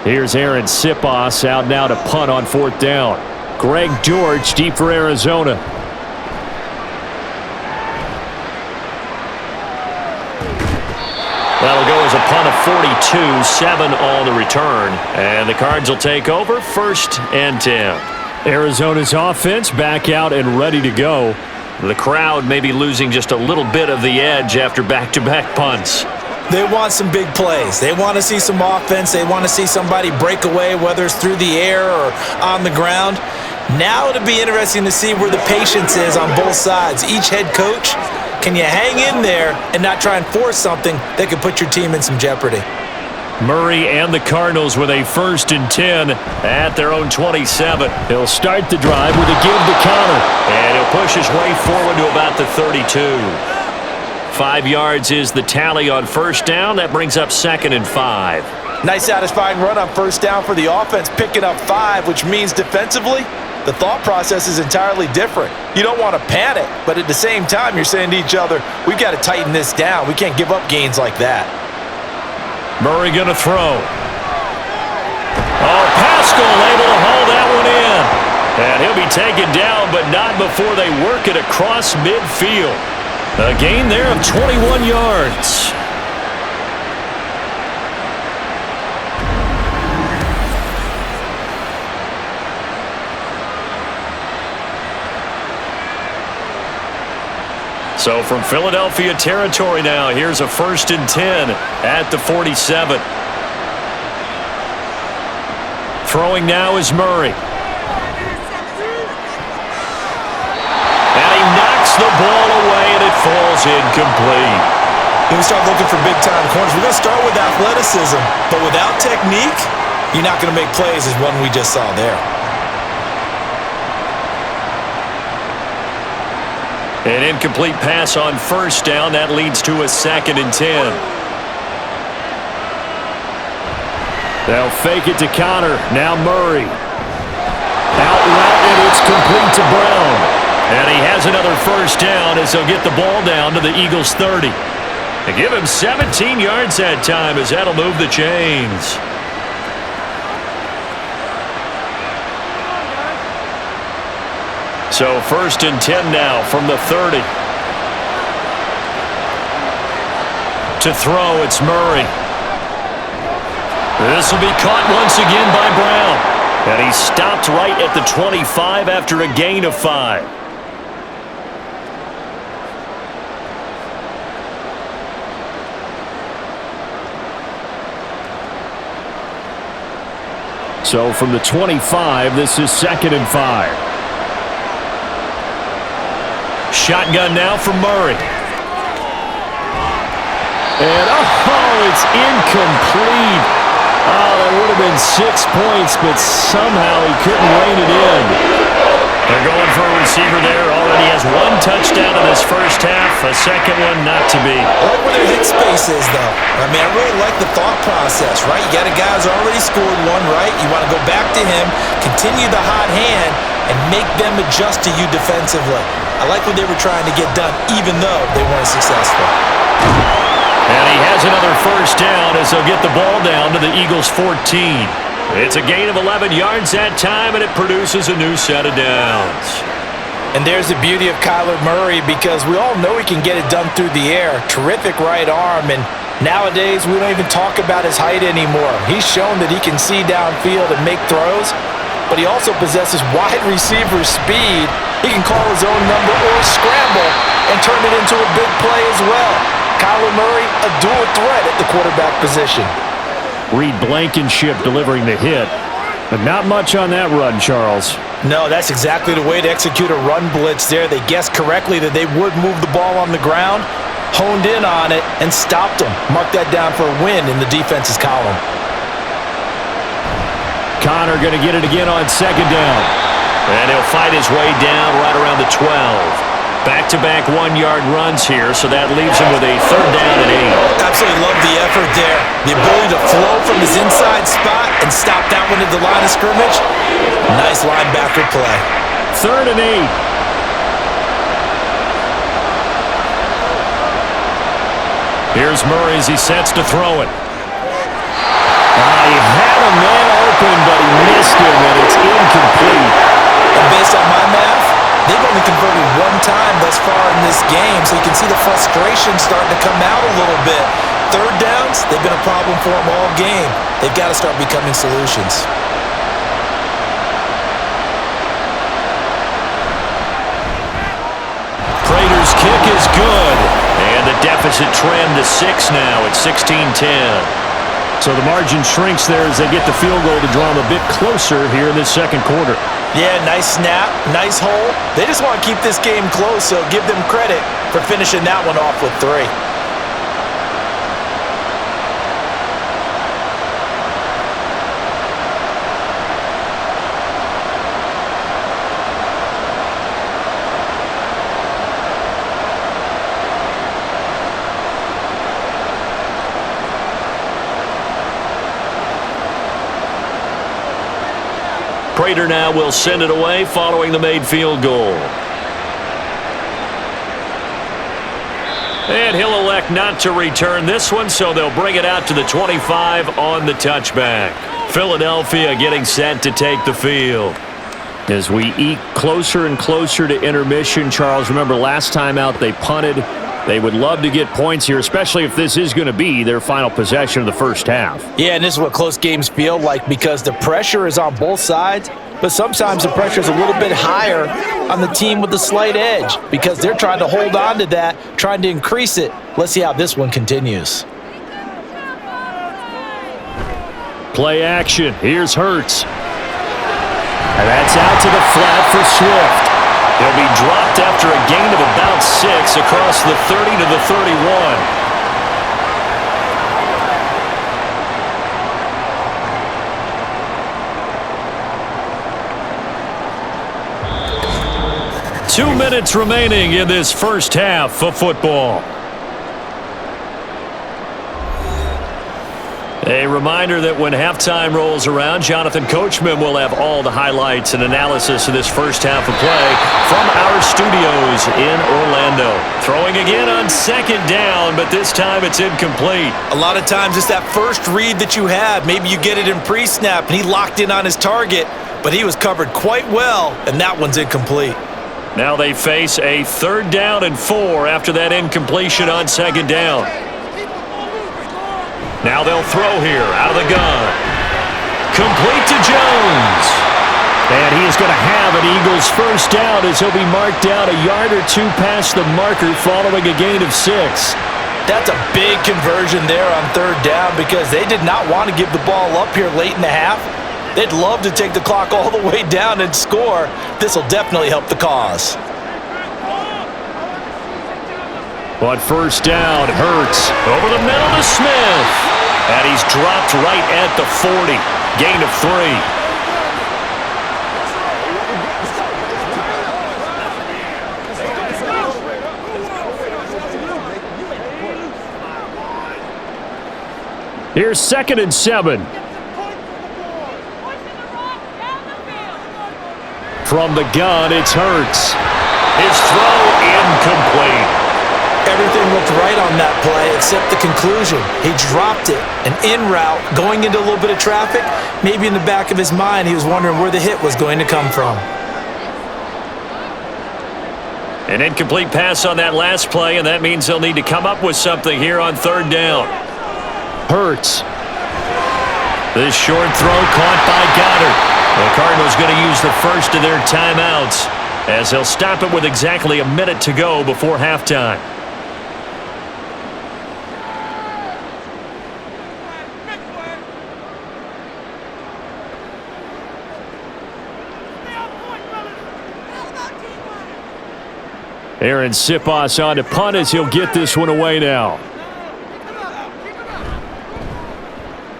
Here's Aaron Sipos out now to punt on 4th down. Greg George deep for Arizona. That'll go as a punt of 42, 7 on the return. And the Cards will take over 1st and 10. Arizona's offense back out and ready to go. The crowd may be losing just a little bit of the edge after back-to-back punts. They want some big plays. They want to see some offense. They want to see somebody break away, whether it's through the air or on the ground. Now it'll be interesting to see where the patience is on both sides. Each head coach, can you hang in there and not try and force something that could put your team in some jeopardy? Murray and the Cardinals with a 1st and 10 at their own 27. He'll start the drive with a give to Connor. And he'll push his way forward to about the 32. 5 yards is the tally on 1st down. That brings up 2nd and 5. Nice satisfying run on 1st down for the offense, picking up 5, which means defensively, the thought process is entirely different. You don't want to panic, but at the same time, you're saying to each other, we've got to tighten this down. We can't give up gains like that. Murray going to throw. Oh, Pascal able to haul that one in. And he'll be taken down, but not before they work it across midfield. A gain there of 21 yards. So from Philadelphia territory now, here's a 1st and 10 at the 47. Throwing now is Murray. And he knocks the ball away, and it falls incomplete. When we start looking for big-time corners, we're going to start with athleticism, but without technique, you're not going to make plays as one we just saw there. An incomplete pass on 1st down. That leads to a 2nd and 10. They'll fake it to Connor. Now Murray. Out route, and it's complete to Brown. And he has another 1st down as they'll get the ball down to the Eagles' 30. They give him 17 yards that time as that'll move the chains. So 1st and 10 now from the 30. To throw, it's Murray. This will be caught once again by Brown. And he stopped right at the 25 after a gain of 5. So from the 25, this is 2nd and 5. Shotgun now for Murray. And, it's incomplete. Oh, that would have been 6 points, but somehow he couldn't rein it in. They're going for a receiver there. Already has one touchdown in this first half. A second one not to be. I like where their hit space is, though. I mean, I really like the thought process, right? You got a guy who's already scored one, right? You want to go back to him, continue the hot hand, and make them adjust to you defensively. I like what they were trying to get done, even though they weren't successful. And he has another first down as they'll get the ball down to the Eagles' 14. It's a gain of 11 yards that time, and it produces a new set of downs. And there's the beauty of Kyler Murray, because we all know he can get it done through the air. Terrific right arm, and nowadays we don't even talk about his height anymore. He's shown that he can see downfield and make throws, but he also possesses wide receiver speed. He can call his own number or scramble and turn it into a big play as well. Kyler Murray, a dual threat at the quarterback position. Reed Blankenship delivering the hit, but not much on that run, Charles. No, that's exactly the way to execute a run blitz there. They guessed correctly that they would move the ball on the ground, honed in on it, and stopped them. Mark that down for a win in the defense's column. Connor going to get it again on second down. And he'll fight his way down right around the 12. Back-to-back one-yard runs here, so that leaves him with a third down and 8. Absolutely love the effort there. The ability to flow from his inside spot and stop that one at the line of scrimmage. Nice linebacker play. Third and 8. Here's Murray as he sets to throw it. He had a man open, but he missed him, and it's incomplete. And based on my math, they've only converted one time thus far in this game, so you can see the frustration starting to come out a little bit. Third downs, they've been a problem for them all game. They've got to start becoming solutions. Prater's kick is good, and the deficit trimmed to 6 now at 16-10. So the margin shrinks there as they get the field goal to draw them a bit closer here in this second quarter. Yeah, nice snap, nice hole. They just want to keep this game close, so give them credit for finishing that one off with 3. Prater now will send it away following the made field goal. And he'll elect not to return this one, so they'll bring it out to the 25 on the touchback. Philadelphia getting set to take the field. As we eke closer and closer to intermission, Charles, remember last time out they punted. They would love to get points here, especially if this is going to be their final possession of the first half. Yeah, and this is what close games feel like, because the pressure is on both sides, but sometimes the pressure is a little bit higher on the team with the slight edge because they're trying to hold on to that, trying to increase it. Let's see how this one continues. Play action. Here's Hurts. And that's out to the flat for Swift. He'll be dropped after a gain of about 6 across the 30 to the 31. Two minutes remaining in this first half of football. A reminder that when halftime rolls around, Jonathan Coachman will have all the highlights and analysis of this first half of play from our studios in Orlando. Throwing again on second down, but this time it's incomplete. A lot of times it's that first read that you have. Maybe you get it in pre-snap and he locked in on his target, but he was covered quite well, and that one's incomplete. Now they face a 3rd down and 4 after that incompletion on second down. Now they'll throw here out of the gun. Complete to Jones. And he is going to have an Eagles first down as he'll be marked down a yard or 2 past the marker following a gain of 6. That's a big conversion there on 3rd down because they did not want to give the ball up here late in the half. They'd love to take the clock all the way down and score. This will definitely help the cause. But first down, Hurts. Over the middle to Smith. And he's dropped right at the 40. Gain of 3. Here's 2nd and 7. From the gun, it's Hurts. His throw incomplete. Everything looked right on that play except the conclusion. He dropped it. An in route going into a little bit of traffic. Maybe in the back of his mind he was wondering where the hit was going to come from. An incomplete pass on that last play, and that means they'll need to come up with something here on 3rd down. Hurts. This short throw caught by Goddard. The Cardinals going to use the first of their timeouts as they'll stop it with exactly a minute to go before halftime. Aaron Sipos on to punt as he'll get this one away now.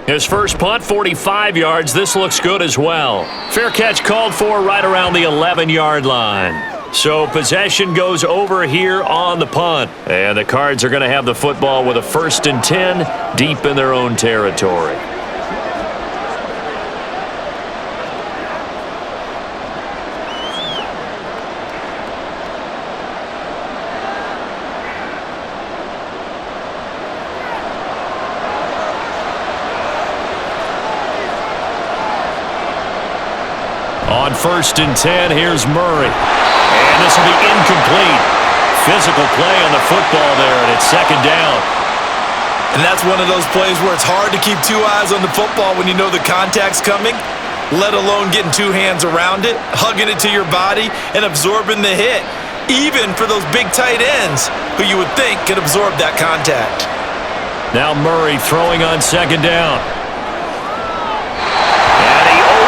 His first punt, 45 yards. This looks good as well. Fair catch called for right around the 11-yard line. So possession goes over here on the punt. And the Cards are going to have the football with a 1st and 10 deep in their own territory. On 1st and 10, here's Murray. And this will be incomplete. Physical play on the football there, and it's 2nd down. And that's one of those plays where it's hard to keep 2 eyes on the football when you know the contact's coming, let alone getting 2 hands around it, hugging it to your body, and absorbing the hit, even for those big tight ends who you would think could absorb that contact. Now Murray throwing on 2nd down.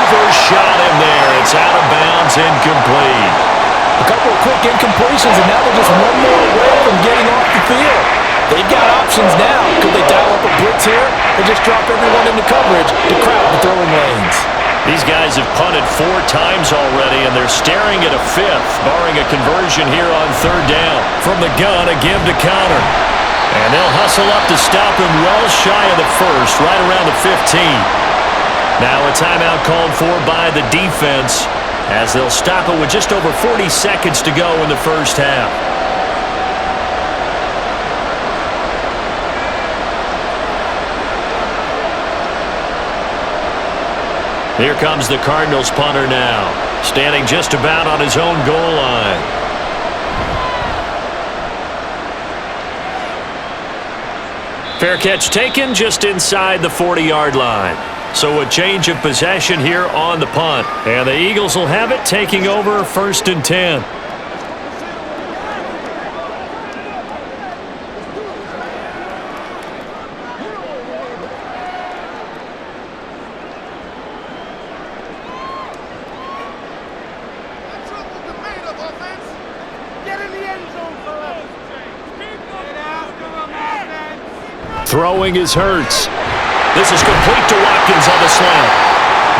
Overshot him there. It's out of bounds, incomplete. A couple of quick incompletions, and now they're just one more away from getting off the field. They've got options now. Could they dial up a blitz here or just drop everyone into coverage to crowd the throwing lanes? These guys have punted 4 times already, and they're staring at a 5th, barring a conversion here on 3rd down. From the gun, a give to Connor. And they'll hustle up to stop him well shy of the 1st, right around the 15. Now a timeout called for by the defense as they'll stop it with just over 40 seconds to go in the first half. Here comes the Cardinals punter now, standing just about on his own goal line. Fair catch taken just inside the 40-yard line. So a change of possession here on the punt. And the Eagles will have it, taking over 1st and 10. Throwing is Hurts. This is complete to Watkins on the slant.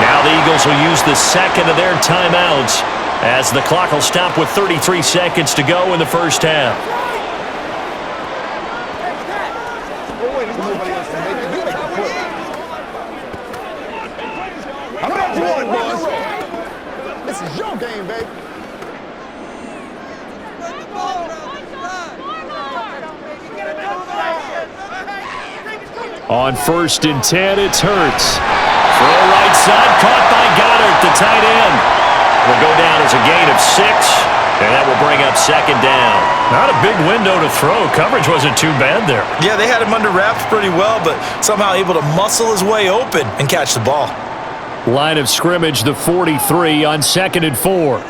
Now the Eagles will use the 2nd of their timeouts as the clock will stop with 33 seconds to go in the first half. This is your game, baby. On 1st and 10, it's Hurts. Throw right side, caught by Goddard, the tight end. Will go down as a gain of 6, and that will bring up 2nd down. Not a big window to throw. Coverage wasn't too bad there. Yeah, they had him under wraps pretty well, but somehow able to muscle his way open and catch the ball. Line of scrimmage, the 43 on 2nd and 4.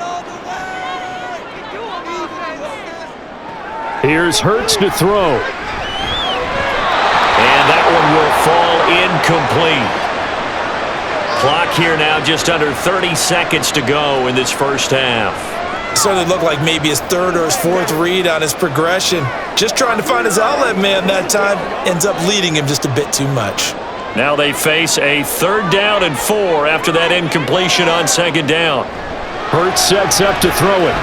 Here's Hurts to throw. And that one will fall incomplete. Clock here now just under 30 seconds to go in this first half. Certainly looked like maybe his 3rd or his 4th read on his progression. Just trying to find his outlet man that time. Ends up leading him just a bit too much. Now they face a 3rd down and 4 after that incompletion on 2nd down. Hurts sets up to throw it.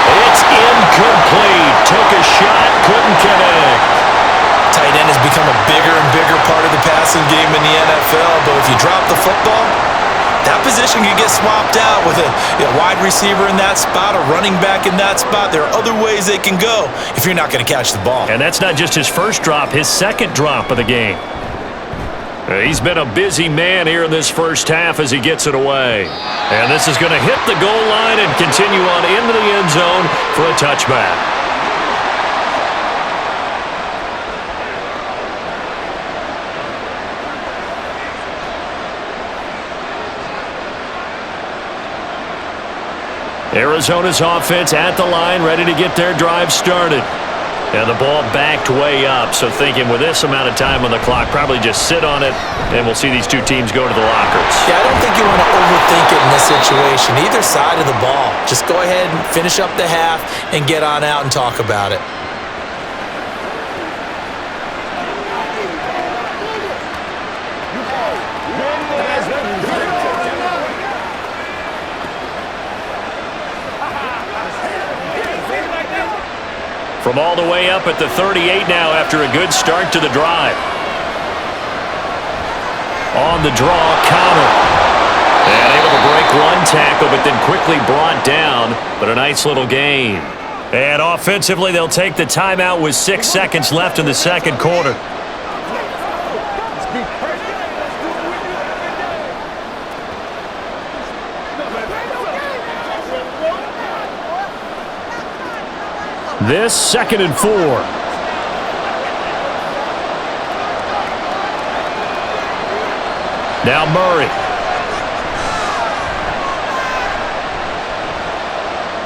It's incomplete. Took a shot, couldn't connect. Tight tight end has become a bigger and bigger part of the passing game in the NFL, but if you drop the football, that position can get swapped out with a wide receiver in that spot, a running back in that spot. There are other ways they can go if you're not going to catch the ball. And that's not just his first drop, his second drop of the game. He's been a busy man here in this first half as he gets it away. And this is going to hit the goal line and continue on into the end zone for a touchback. Arizona's offense at the line, ready to get their drive started. And the ball backed way up, so thinking with this amount of time on the clock, probably just sit on it, and we'll see these two teams go to the lockers. Yeah, I don't think you want to overthink it in this situation. Either side of the ball. Just go ahead and finish up the half and get on out and talk about it. From all the way up at the 38 now after a good start to the drive. On the draw, counter. And able to break one tackle, but then quickly brought down. But a nice little gain. And offensively, they'll take the timeout with 6 seconds left in the second quarter. This 2nd and 4. Now Murray.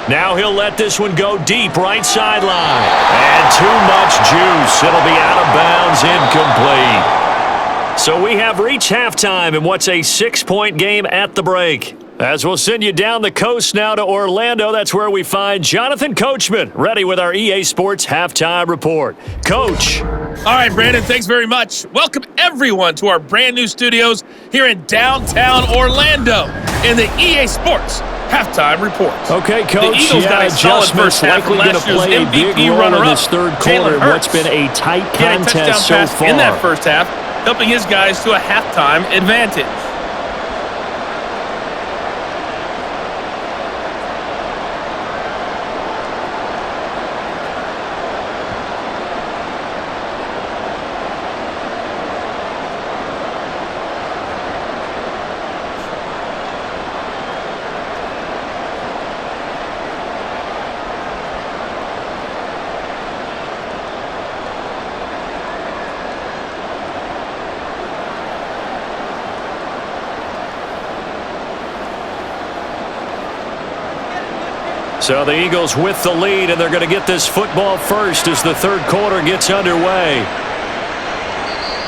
Now he'll let this one go deep, right sideline. And too much juice. It'll be out of bounds, incomplete. So we have reached halftime in what's a 6-point game at the break. As we'll send you down the coast now to Orlando, that's where we find Jonathan Coachman, ready with our EA Sports Halftime Report. Coach. All right, Brandon, thanks very much. Welcome, everyone, to our brand new studios here in downtown Orlando in the EA Sports Halftime Report. Okay, Coach, the Eagles got a solid first half likely going to play a big role in this third quarter. What's been a tight contest so far. In that first half, helping his guys to a halftime advantage. So the Eagles with the lead, and they're going to get this football first as the third quarter gets underway.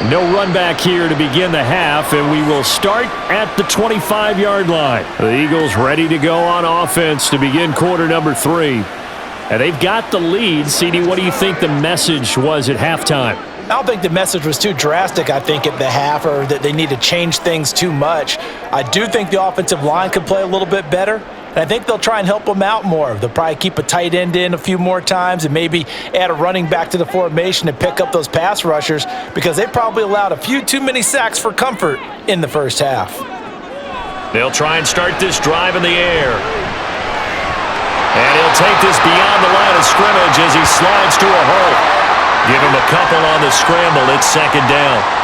No run back here to begin the half, and we will start at the 25-yard line. The Eagles ready to go on offense to begin quarter number 3. And they've got the lead. CD, what do you think the message was at halftime? I don't think the message was too drastic, I think, at the half, or that they need to change things too much. I do think the offensive line could play a little bit better. And I think they'll try and help them out more. They'll probably keep a tight end in a few more times and maybe add a running back to the formation to pick up those pass rushers because they probably allowed a few too many sacks for comfort in the first half. They'll try and start this drive in the air. And he'll take this beyond the line of scrimmage as he slides to a hole. Give him a couple on the scramble. It's second down.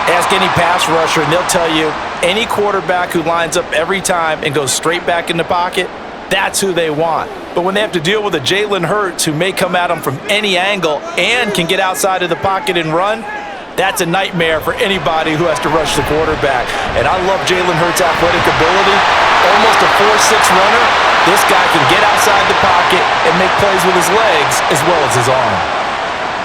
Ask any pass rusher, and they'll tell you any quarterback who lines up every time and goes straight back in the pocket, that's who they want. But when they have to deal with a Jalen Hurts who may come at them from any angle and can get outside of the pocket and run, that's a nightmare for anybody who has to rush the quarterback. And I love Jalen Hurts' athletic ability. Almost a 4'6" runner. This guy can get outside the pocket and make plays with his legs as well as his arm.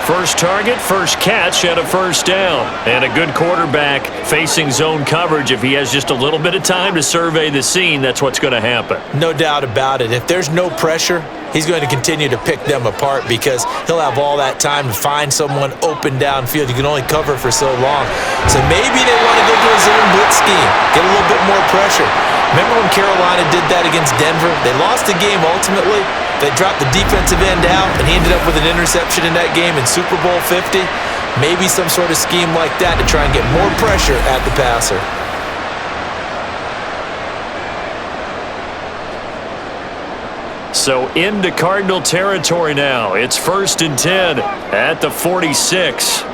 First target, first catch, and a first down. And a good quarterback facing zone coverage. If he has just a little bit of time to survey the scene, that's what's going to happen. No doubt about it. If there's no pressure, he's going to continue to pick them apart because he'll have all that time to find someone open downfield. You can only cover for so long. So maybe they want to go to a zone blitz scheme, get a little bit more pressure. Remember when Carolina did that against Denver? They lost the game ultimately. They dropped the defensive end out, and he ended up with an interception in that game in Super Bowl 50. Maybe some sort of scheme like that to try and get more pressure at the passer. So into Cardinal territory now. It's 1st and 10 at the 46.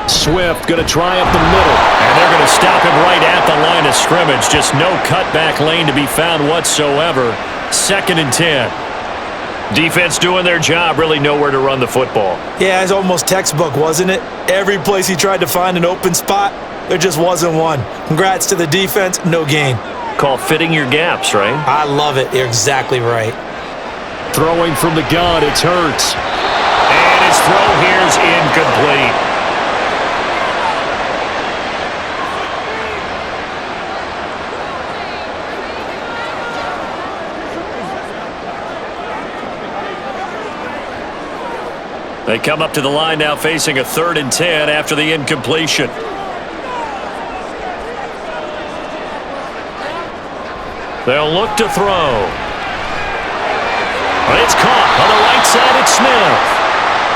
Swift going to try up the middle, and they're going to stop him right at the line of scrimmage. Just no cutback lane to be found whatsoever. 2nd and 10. Defense doing their job, really nowhere to run the football. Yeah, it's almost textbook, wasn't it? Every place he tried to find an open spot, there just wasn't one. Congrats to the defense, no gain. Call fitting your gaps, right? I love it. You're exactly right. Throwing from the gun, it's Hurts. And his throw here's incomplete. They come up to the line now facing a 3rd and 10 after the incompletion. They'll look to throw. It's caught on the right side. It's Smith.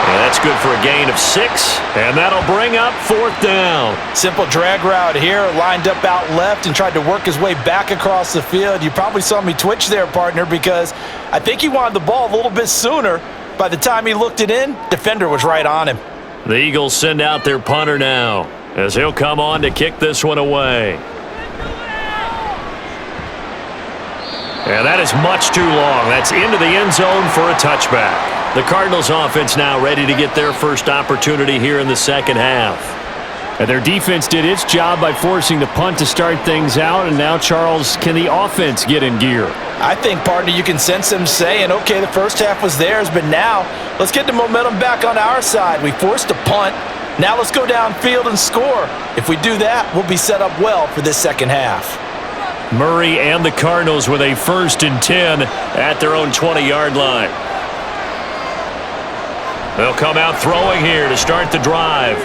And that's good for a gain of 6, and that'll bring up 4th down. Simple drag route here, lined up out left and tried to work his way back across the field. You probably saw me twitch there, partner, because I think he wanted the ball a little bit sooner. By the time he looked it in, defender was right on him. The Eagles send out their punter now as he'll come on to kick this one away. And that is much too long. That's into the end zone for a touchback. The Cardinals offense now ready to get their first opportunity here in the second half. And their defense did its job by forcing the punt to start things out. And now, Charles, can the offense get in gear? I think, partner, you can sense them saying, okay, the first half was theirs, but now let's get the momentum back on our side. We forced a punt. Now let's go downfield and score. If we do that, we'll be set up well for this second half. Murray and the Cardinals with a 1st and 10 at their own 20-yard line. They'll come out throwing here to start the drive.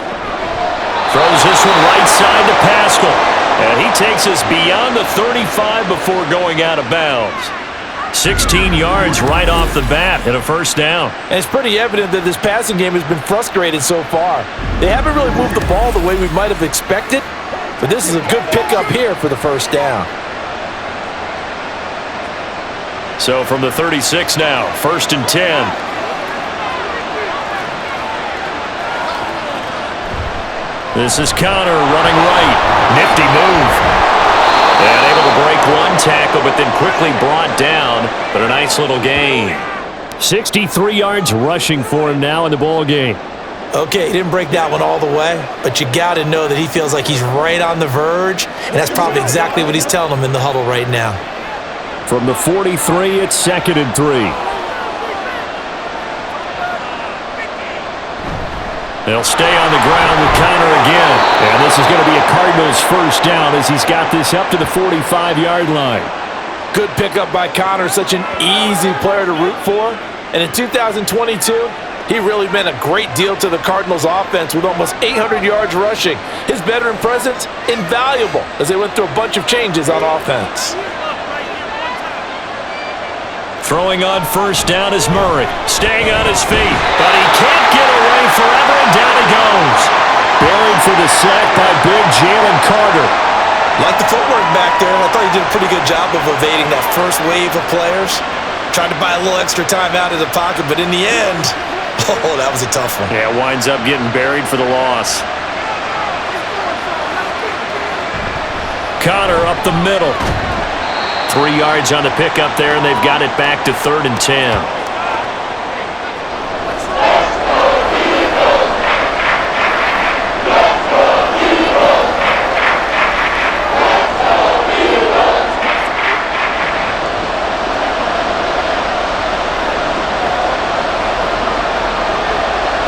Throws this one right side to Pascal. And he takes us beyond the 35 before going out of bounds. 16 yards right off the bat and a 1st down. And it's pretty evident that this passing game has been frustrated so far. They haven't really moved the ball the way we might have expected, but this is a good pickup here for the 1st down. So from the 36 now, 1st and 10. This is Connor running right. Nifty move. And able to break one tackle, but then quickly brought down. But a nice little gain. 63 yards rushing for him now in the ball game. Okay, he didn't break that one all the way, but you got to know that he feels like he's right on the verge, and that's probably exactly what he's telling them in the huddle right now. From the 43, it's 2nd and 3. They'll stay on the ground with Connor again. And this is going to be a Cardinals 1st down as he's got this up to the 45-yard line. Good pickup by Connor, such an easy player to root for. And in 2022, he really meant a great deal to the Cardinals offense with almost 800 yards rushing. His veteran presence, invaluable as they went through a bunch of changes on offense. Throwing on 1st down is Murray. Staying on his feet, but he can't get away forever, and down he goes. Buried for the sack by big Jalen Carter. Like the footwork back there, and I thought he did a pretty good job of evading that first wave of players. Tried to buy a little extra time out of the pocket, but in the end, oh, that was a tough one. Yeah, winds up getting buried for the loss. Connor up the middle. 3 yards on the pickup there, and they've got it back to 3rd and 10.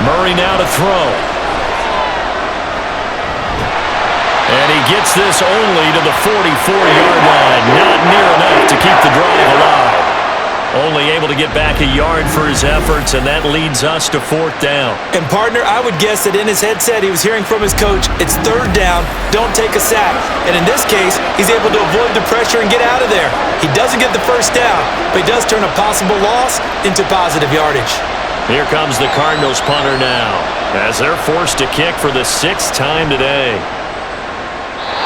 Murray now to throw. And he gets this only to the 44-yard line. Not near enough to keep the drive alive. Only able to get back a yard for his efforts, and that leads us to 4th down. And, partner, I would guess that in his headset he was hearing from his coach, it's 3rd down, don't take a sack. And in this case, he's able to avoid the pressure and get out of there. He doesn't get the 1st down, but he does turn a possible loss into positive yardage. Here comes the Cardinals punter now, as they're forced to kick for the 6th time today.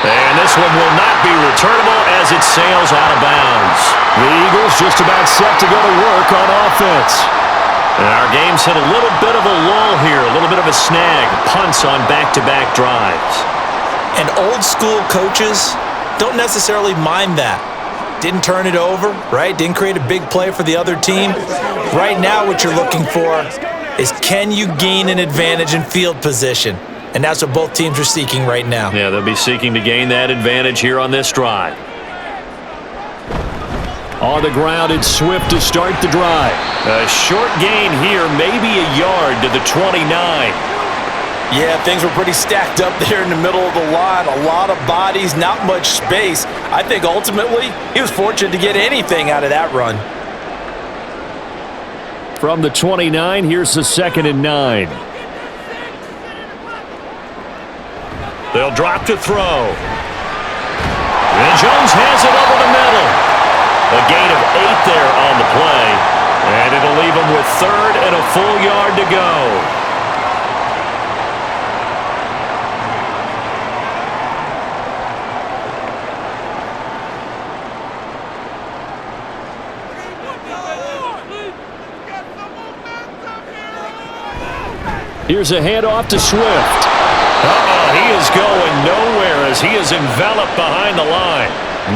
And this one will not be returnable as it sails out of bounds. The Eagles just about set to go to work on offense. And our game's hit a little bit of a lull here, a little bit of a snag. Punts on back-to-back drives. And old school coaches don't necessarily mind that. Didn't turn it over, right? Didn't create a big play for the other team. Right now what you're looking for is, can you gain an advantage in field position? And that's what both teams are seeking right now. Yeah, they'll be seeking to gain that advantage here on this drive. On the ground, it's Swift to start the drive. A short gain here, maybe a yard to the 29. Yeah, things were pretty stacked up there in the middle of the line. A lot of bodies, not much space. I think ultimately he was fortunate to get anything out of that run. From the 29, here's the 2nd and 9. They'll drop to throw. And Jones has it over the middle. A gain of 8 there on the play. And it'll leave him with 3rd and a full yard to go. Here's a handoff to Swift. He is going nowhere as he is enveloped behind the line.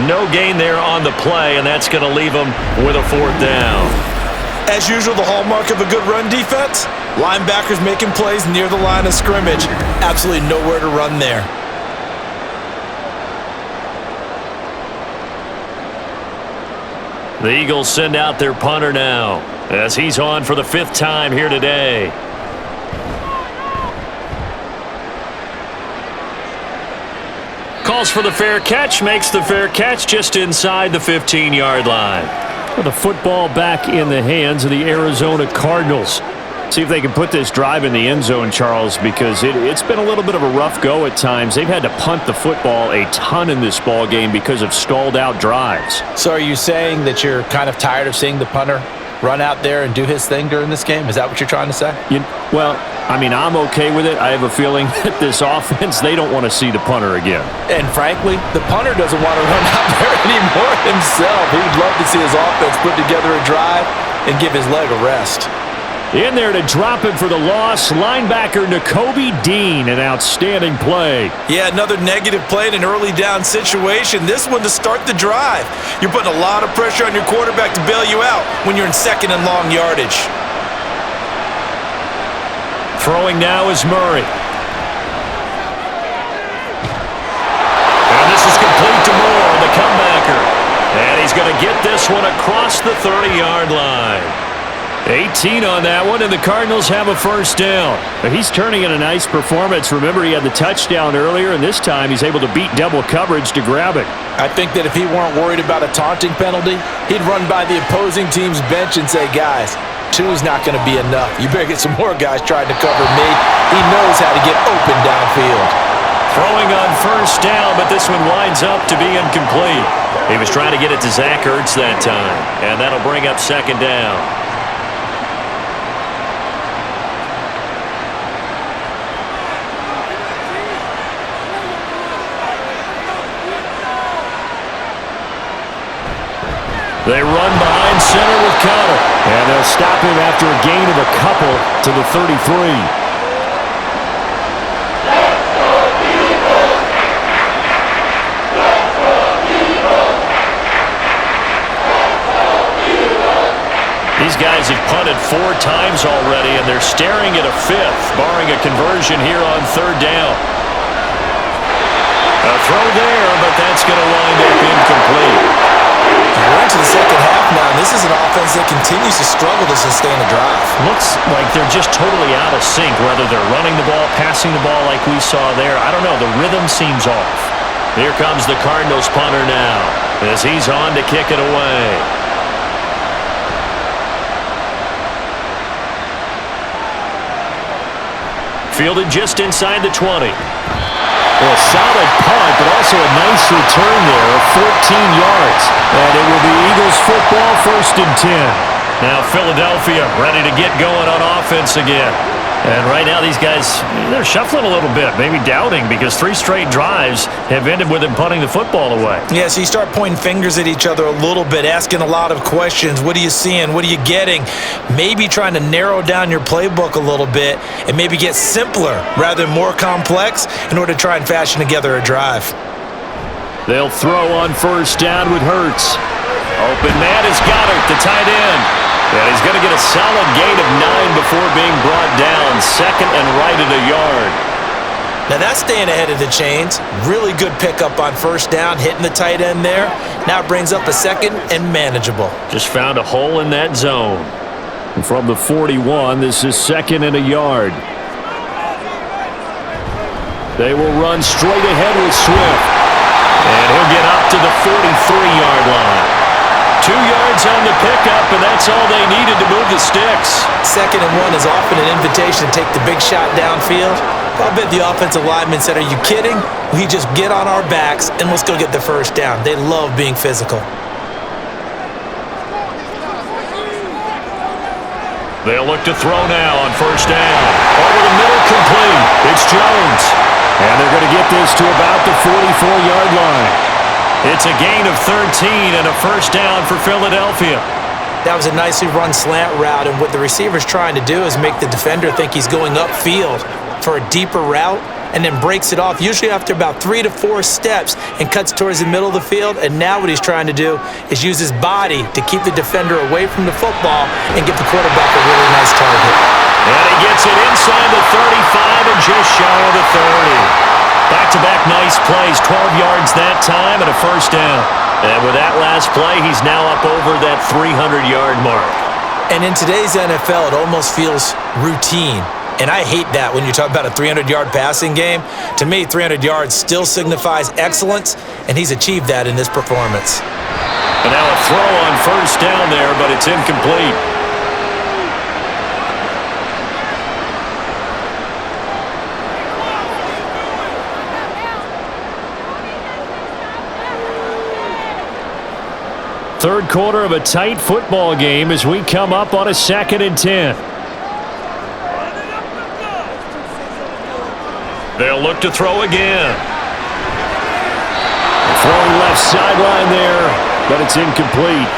No gain there on the play, and that's going to leave him with a 4th down. As usual, the hallmark of a good run defense, linebackers making plays near the line of scrimmage. Absolutely nowhere to run there. The Eagles send out their punter now as he's on for the 5th time here today. Calls for the fair catch, makes the fair catch just inside the 15-yard line. With the football back in the hands of the Arizona Cardinals. See if they can put this drive in the end zone, Charles, because it's been a little bit of a rough go at times. They've had to punt the football a ton in this ball game because of stalled-out drives. So are you saying that you're kind of tired of seeing the punter run out there and do his thing during this game? Is that what you're trying to say? Well, I mean, I'm okay with it. I have a feeling that this offense, they don't want to see the punter again. And frankly, the punter doesn't want to run out there anymore himself. He would love to see his offense put together a drive and give his leg a rest. In there to drop it for the loss, linebacker Nakobe Dean, an outstanding play. Yeah, another negative play in an early down situation. This one to start the drive. You're putting a lot of pressure on your quarterback to bail you out when you're in 2nd and long yardage. Throwing now is Murray. And this is complete to Moore, the comebacker. And he's going to get this one across the 30-yard line. 18 on that one, and the Cardinals have a 1st down. But he's turning in a nice performance. Remember, he had the touchdown earlier, and this time he's able to beat double coverage to grab it. I think that if he weren't worried about a taunting penalty, he'd run by the opposing team's bench and say, guys, 2 is not going to be enough. You better get some more guys trying to cover me. He knows how to get open downfield. Throwing on 1st down, but this one winds up to be incomplete. He was trying to get it to Zach Ertz that time, and that'll bring up 2nd down. They run behind center with Connor. And they'll stop him after a gain of a couple to the 33. These guys have punted 4 times already, and they're staring at a 5th, barring a conversion here on 3rd down. A throw there, but that's going to wind up incomplete. We're into the 2nd half now. This is an offense that continues to struggle to sustain a drive. Looks like they're just totally out of sync, whether they're running the ball, passing the ball like we saw there. I don't know. The rhythm seems off. Here comes the Cardinals punter now as he's on to kick it away. Fielded just inside the 20. Well, a solid punt, but also a nice return there of 14 yards. And it will be Eagles football, 1st and 10. Now Philadelphia ready to get going on offense again. And right now these guys, they're shuffling a little bit, maybe doubting, because 3 straight drives have ended with them punting the football away. Yeah, so you start pointing fingers at each other a little bit, asking a lot of questions. What are you seeing? What are you getting? Maybe trying to narrow down your playbook a little bit and maybe get simpler rather than more complex in order to try and fashion together a drive. They'll throw on first down with Hurts. Open man has got it, the tight end. And he's going to get a solid gain of 9 before being brought down. Second and right at a yard. Now that's staying ahead of the chains. Really good pickup on first down, hitting the tight end there. Now it brings up a second and manageable. Just found a hole in that zone. And from the 41, this is second and a yard. They will run straight ahead with Swift. And he'll get up to the 43-yard line. 2 yards on the pickup, and that's all they needed to move the sticks. Second and 1 is often an invitation to take the big shot downfield. I bet the offensive lineman said, "Are you kidding? We just get on our backs and let's go get the first down." They love being physical. They'll look to throw now on first down. Over the middle, complete. It's Jones. And they're going to get this to about the 44-yard line. It's a gain of 13 and a first down for Philadelphia. That was a nicely run slant route, and what the receiver's trying to do is make the defender think he's going upfield for a deeper route and then breaks it off, usually after about 3 to 4 steps, and cuts towards the middle of the field. And now what he's trying to do is use his body to keep the defender away from the football and give the quarterback a really nice target. And he gets it inside the 35 and just shy of the 30. Back-to-back nice plays, 12 yards that time and a first down. And with that last play, he's now up over that 300-yard mark. And in today's NFL, it almost feels routine. And I hate that when you talk about a 300-yard passing game. To me, 300 yards still signifies excellence, and he's achieved that in this performance. And now a throw on first down there, but it's incomplete. Third quarter of a tight football game as we come up on a 2nd and 10. They'll look to throw again. Throwing left sideline there, but it's incomplete.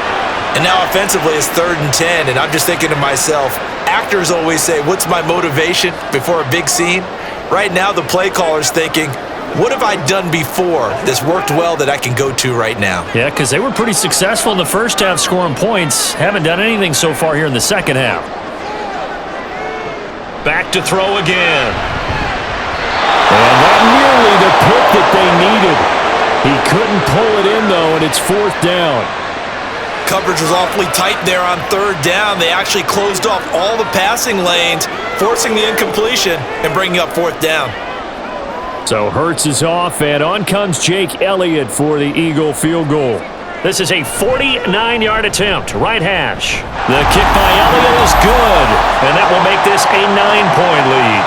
And now offensively it's 3rd and 10, and I'm just thinking to myself, actors always say, what's my motivation before a big scene? Right now the play caller's thinking, what have I done before that's worked well that I can go to right now? Yeah, because they were pretty successful in the first half scoring points. Haven't done anything so far here in the second half. Back to throw again. And not nearly the pick that they needed. He couldn't pull it in, though, and it's 4th down. Coverage was awfully tight there on 3rd down. They actually closed off all the passing lanes, forcing the incompletion and bringing up 4th down. So Hurts is off, and on comes Jake Elliott for the Eagle field goal. This is a 49-yard attempt, right hash. The kick by Elliott is good, and that will make this a 9-point lead.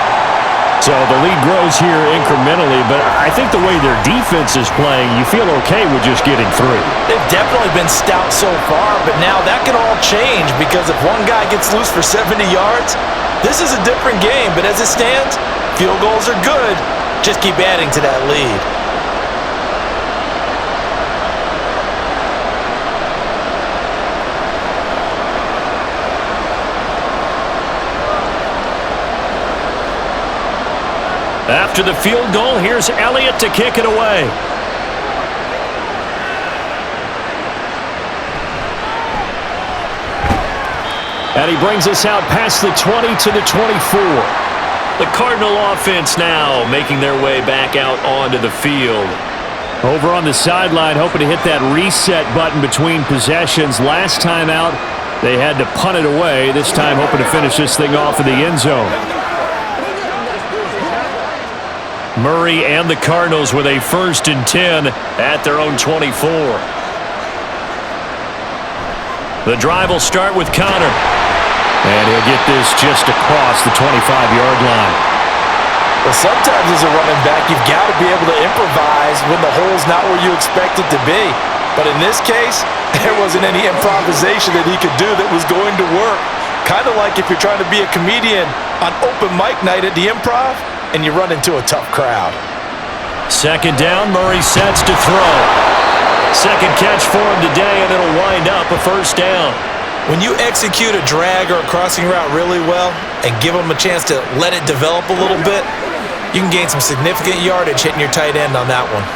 So the lead grows here incrementally, but I think the way their defense is playing, you feel okay with just getting through. They've definitely been stout so far, but now that can all change because if one guy gets loose for 70 yards, this is a different game. But as it stands, field goals are good. Just keep adding to that lead. After the field goal, here's Elliott to kick it away. And he brings us out past the 20 to the 24. The Cardinal offense now making their way back out onto the field. Over on the sideline, hoping to hit that reset button between possessions. Last time out, they had to punt it away. This time, hoping to finish this thing off in the end zone. Murray and the Cardinals with a 1st and 10 at their own 24. The drive will start with Connor. And he'll get this just across the 25-yard line. Well, sometimes as a running back, you've got to be able to improvise when the hole's not where you expect it to be. But in this case, There wasn't any improvisation that he could do that was going to work. Kind of like if you're trying to be a comedian on open mic night at the Improv and you run into a tough crowd. Second down, Murray sets to throw. Second catch for him today, and it'll wind up a first down. When you execute a drag or a crossing route really well and give them a chance to let it develop a little bit, you can gain some significant yardage hitting your tight end on that one.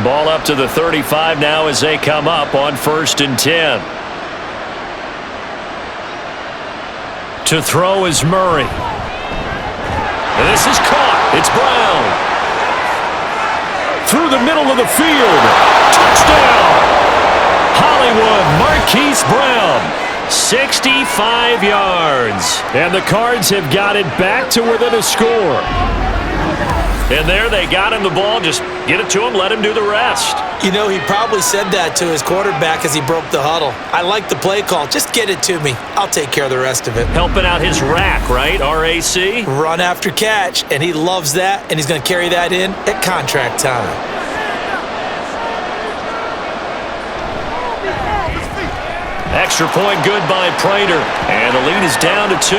Ball up to the 35 now as they come up on 1st and 10. To throw is Murray. And this is caught. It's Brown. Through the middle of the field. Touchdown. Hollywood Marquise Brown. 65 yards. And the Cards have got it back to within a score. And there they got him the ball. Just get it to him, let him do the rest. You know, he probably said that to his quarterback as he broke the huddle. I like the play call. Just get it to me. I'll take care of the rest of it. Helping out his rack, right? RAC? Run after catch, and he loves that, and he's going to carry that in at contract time. Extra point good by Prater. And the lead is down to 2.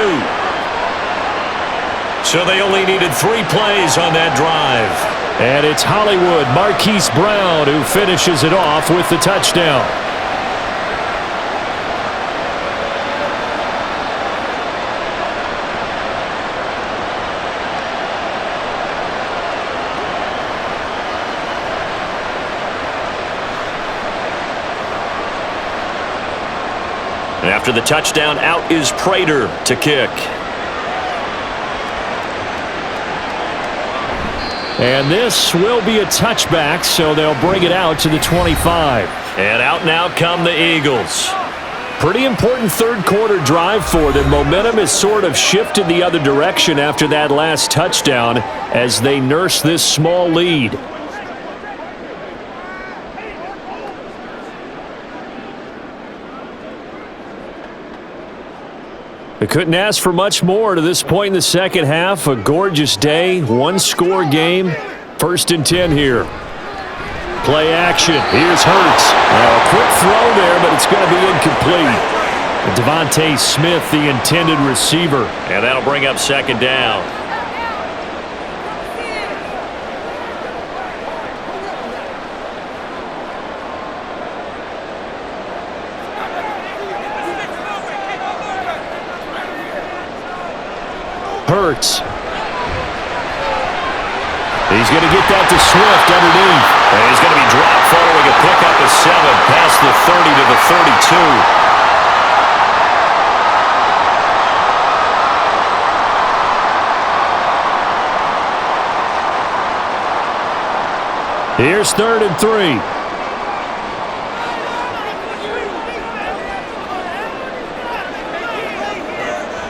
So they only needed 3 plays on that drive. And it's Hollywood Marquise Brown who finishes it off with the touchdown. And after the touchdown, out is Prater to kick. And this will be a touchback, so they'll bring it out to the 25. And out now come the Eagles. Pretty important third quarter drive for them. Momentum has sort of shifted the other direction after that last touchdown as they nurse this small lead. They couldn't ask for much more to this point in the second half. A gorgeous day, one-score game. 1st and 10 here. Play action. Here's Hurts. A quick throw there, but it's going to be incomplete. Devontae Smith, the intended receiver. And that'll bring up 2nd down. Hurts. He's going to get that to Swift underneath. And he's going to be dropped following a pickup of 7 past the 30 to the 32. Here's 3rd and 3.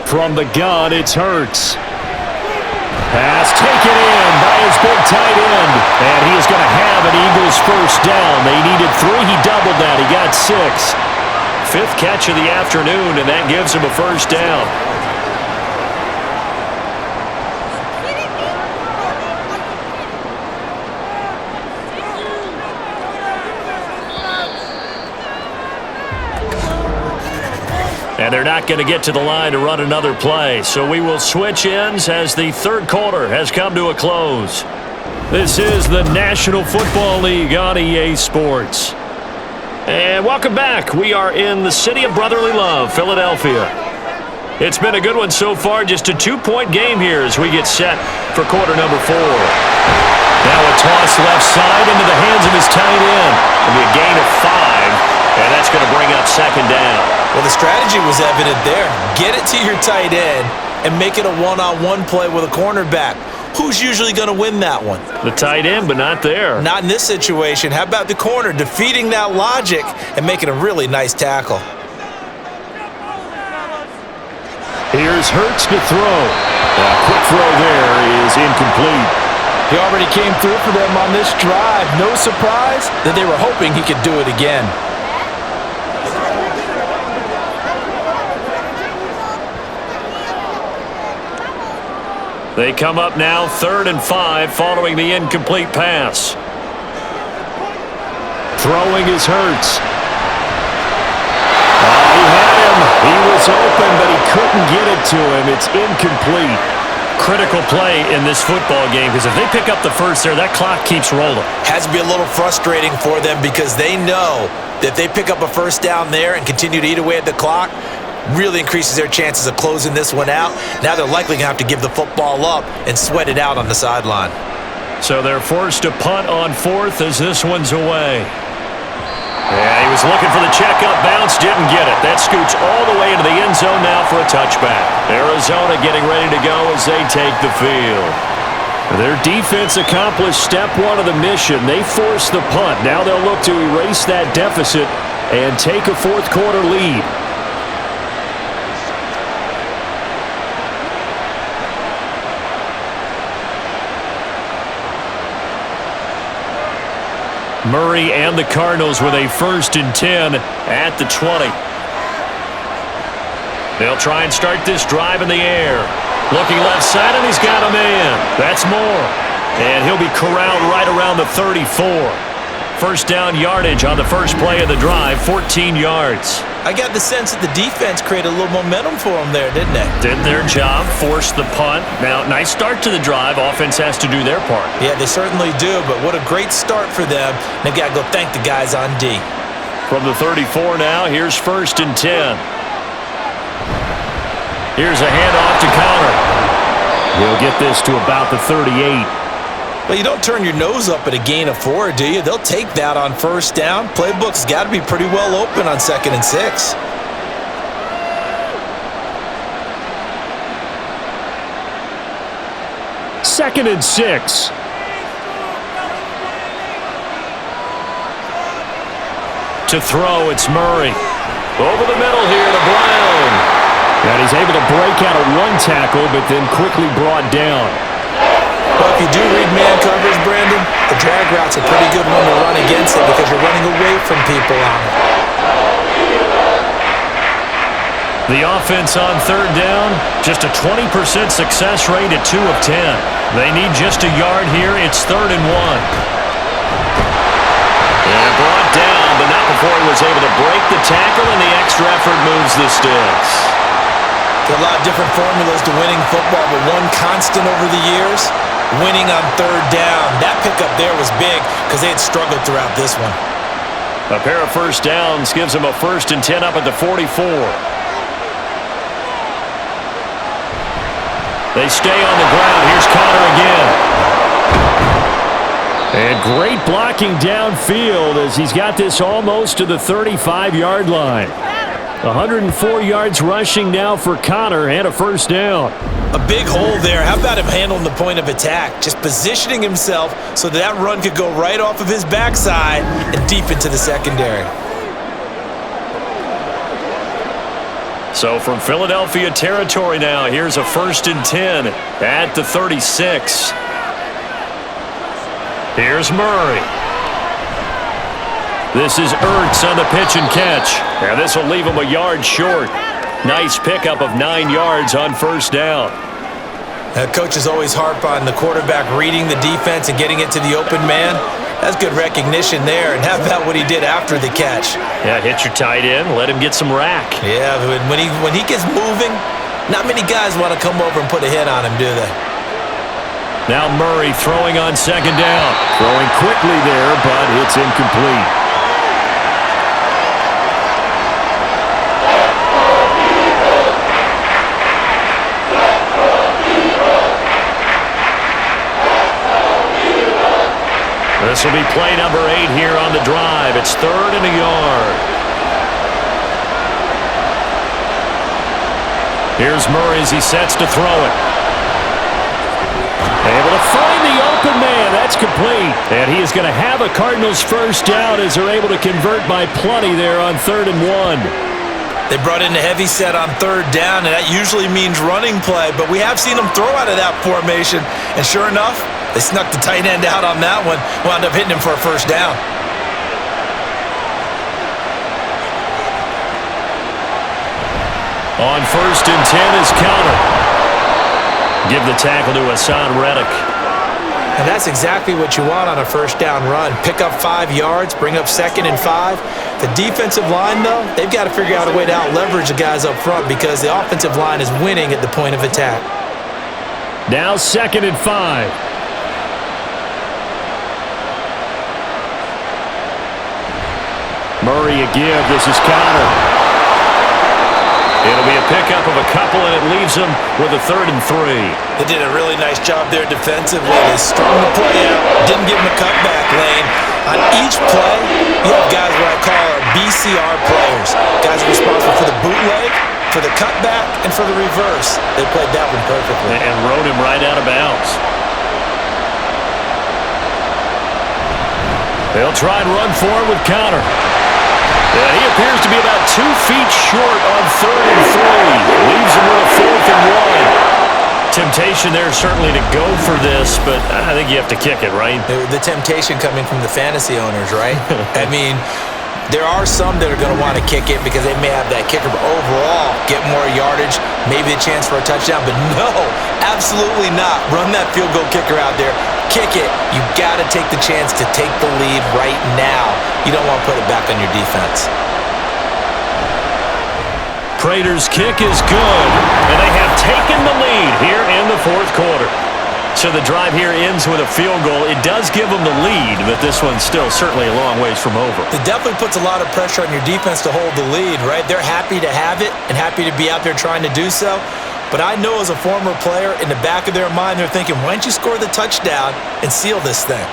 From the gun, it's Hurts. Pass taken in by his big tight end. And he is going to have an Eagles first down. They needed 3. He doubled that. He got 6. 5th catch of the afternoon, and that gives him a first down. And they're not going to get to the line to run another play. So we will switch ends as the third quarter has come to a close. This is the National Football League on EA Sports. And welcome back. We are in the city of brotherly love, Philadelphia. It's been a good one so far. Just a 2-point game here as we get set for quarter number 4. Now a toss left side into the hands of his tight end. It'll be a gain of 5, and that's going to bring up 2nd down. Well, the strategy was evident there. Get it to your tight end and make it a one-on-one play with a cornerback. Who's usually going to win that one? The tight end, but not there. Not in this situation. How about the corner defeating that logic and making a really nice tackle? Here's Hurts to throw. A quick throw there is incomplete. He already came through for them on this drive. No surprise that they were hoping he could do it again. They come up now 3rd and 5 following the incomplete pass. Throwing is Hurts. He had him. He was open, but he couldn't get it to him. It's incomplete. Critical play in this football game because if they pick up the first there, that clock keeps rolling. Has to be a little frustrating for them because they know that if they pick up a first down there and continue to eat away at the clock, really increases their chances of closing this one out. Now they're likely going to have to give the football up and sweat it out on the sideline. So they're forced to punt on fourth as this one's away. Yeah, he was looking for the checkup bounce, didn't get it. That scoots all the way into the end zone now for a touchback. Arizona getting ready to go as they take the field. Their defense accomplished step one of the mission. They forced the punt. Now they'll look to erase that deficit and take a fourth quarter lead. Murray and the Cardinals with a 1st and 10 at the 20. They'll try and start this drive in the air. Looking left side, and he's got a man. That's Moore. And he'll be corralled right around the 34. First down yardage on the first play of the drive, 14 yards. I got the sense that the defense created a little momentum for them there, didn't they? Did their job, forced the punt. Now, nice start to the drive. Offense has to do their part. Yeah, they certainly do, but what a great start for them. They've got to go thank the guys on D. From the 34 now, here's 1st and 10. Here's a handoff to Connor. He'll get this to about the 38. Well, you don't turn your nose up at a gain of 4, do you? They'll take that on first down. Playbook's got to be pretty well open on 2nd and 6. Second and 6. To throw, it's Murray. Over the middle here to Brown. And he's able to break out of one tackle, but then quickly brought down. Well, if you do read man coverage, Brandon, the drag route's a pretty good one to run against it because you're running away from people on it. The offense on 3rd down, just a 20% success rate at 2 of 10. They need just a yard here. It's 3rd and 1. And brought down, but not before he was able to break the tackle, and the extra effort moves the sticks. There are a lot of different formulas to winning football, but one constant over the years, winning on 3rd down. That pickup there was big because they had struggled throughout this one. A pair of first downs gives them a 1st and 10 up at the 44. They stay on the ground. Here's Connor again. And great blocking downfield as he's got this almost to the 35-yard line. 104 yards rushing now for Connor and a 1st down. A big hole there. How about him handling the point of attack? Just positioning himself so that run could go right off of his backside and deep into the secondary. So from Philadelphia territory now, here's a 1st and 10 at the 36. Here's Murray. This is Ertz on the pitch and catch. And this will leave him a yard short. Nice pickup of 9 yards on 1st down. Coaches always harp on the quarterback reading the defense and getting it to the open man. That's good recognition there. And how about what he did after the catch? Yeah, hit your tight end, let him get some rack. Yeah, when he gets moving, not many guys want to come over and put a hit on him, do they? Now Murray throwing on 2nd down. Throwing quickly there, but it's incomplete. This will be play number 8 here on the drive. It's 3rd and a yard. Here's Murray as he sets to throw it. Able to find the open man. That's complete. And he is going to have a Cardinals 1st down as they're able to convert by plenty there on 3rd and 1. They brought in a heavy set on 3rd down, and that usually means running play. But we have seen them throw out of that formation. And sure enough, they snuck the tight end out on that one. Wound up hitting him for a 1st down. On 1st and 10 is Connor. Give the tackle to Hassan Reddick. And that's exactly what you want on a first down run. Pick up 5 yards, bring up 2nd and 5. The defensive line, though, they've got to figure out a way to out-leverage the guys up front because the offensive line is winning at the point of attack. Now 2nd and 5. Murray a give. This is Connor. It'll be a pickup of a couple, and it leaves them with a 3rd and 3. They did a really nice job there defensively. They strung the play out, didn't give them a cutback lane. On each play, you have guys what I call our BCR players. Guys are responsible for the bootleg, for the cutback, and for the reverse. They played that one perfectly. And rode him right out of bounds. They'll try and run for it with Connor. And he appears to be about 2 feet short on 3rd and 3. Leaves him with a 4th and 1. Temptation there certainly to go for this, but I think you have to kick it, right? The temptation coming from the fantasy owners, right? I mean, there are some that are going to want to kick it because they may have that kicker, but overall, get more yardage, maybe a chance for a touchdown. But no, absolutely not. Run that field goal kicker out there. Kick it. You got to take the chance to take the lead right now. You don't want to put it back on your defense. Prater's kick is good, and they have taken the lead here in the 4th quarter. So the drive here ends with a field goal. It does give them the lead, but this one's still certainly a long ways from over. It definitely puts a lot of pressure on your defense to hold the lead, right? They're happy to have it and happy to be out there trying to do so. But I know as a former player, in the back of their mind, they're thinking, why don't you score the touchdown and seal this thing?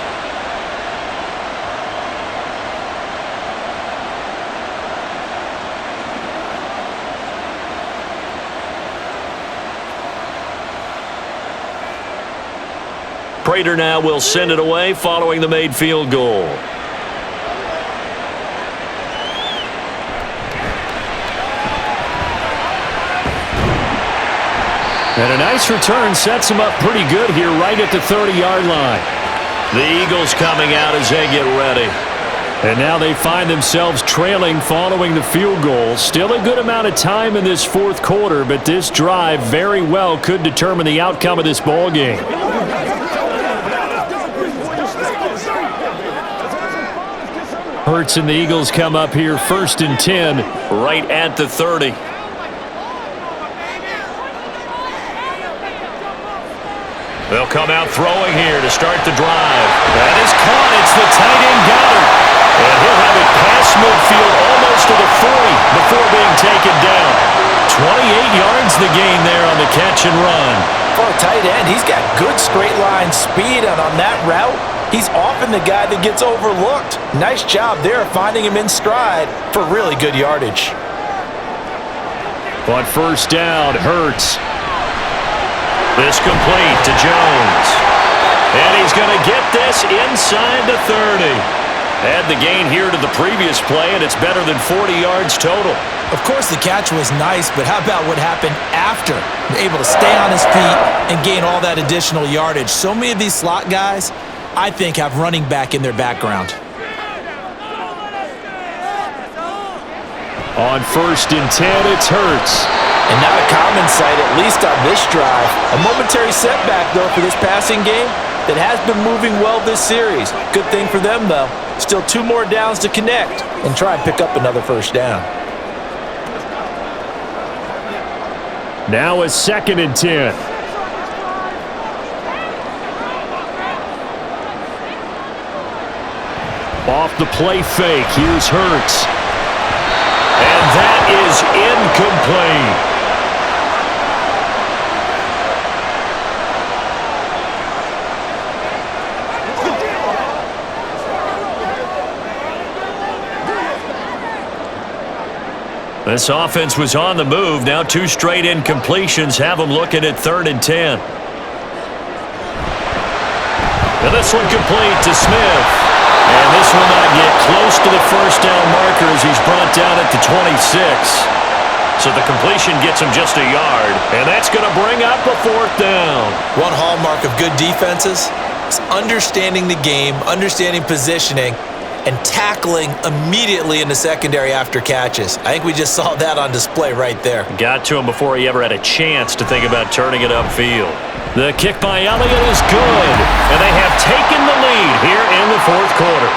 Prater now will send it away following the made field goal. And a nice return sets them up pretty good here right at the 30-yard line. The Eagles coming out as they get ready. And now they find themselves trailing following the field goal. Still a good amount of time in this 4th quarter, but this drive very well could determine the outcome of this ball game. Hurts and the Eagles come up here 1st and 10 right at the 30. They'll come out throwing here to start the drive. That is caught. It's the tight end Goddard. And he'll have it past midfield almost to the 40 before being taken down. 28 yards the gain there on the catch and run. For a tight end, he's got good straight line speed, and on that route, he's often the guy that gets overlooked. Nice job there finding him in stride for really good yardage. On 1st down, Hurts. This complete to Jones. And he's going to get this inside the 30. Add the gain here to the previous play, and it's better than 40 yards total. Of course, the catch was nice, but how about what happened after? Able to stay on his feet and gain all that additional yardage. So many of these slot guys, I think, have running back in their background. On 1st and 10, it's Hurts. And not a common sight, at least on this drive. A momentary setback, though, for this passing game that has been moving well this series. Good thing for them, though. Still 2 more downs to connect and try and pick up another 1st down. Now a 2nd and 10. Off the play fake, here's Hurts. And that is incomplete. This offense was on the move. Now 2 straight incompletions have them looking at 3rd and 10. And this one complete to Smith. And this will not get close to the 1st down marker as he's brought down at the 26. So the completion gets him just a yard. And that's going to bring up a 4th down. One hallmark of good defenses is understanding the game, understanding positioning, and tackling immediately in the secondary after catches. I think we just saw that on display right there. Got to him before he ever had a chance to think about turning it upfield. The kick by Elliott is good, and they have taken the lead here in the fourth quarter.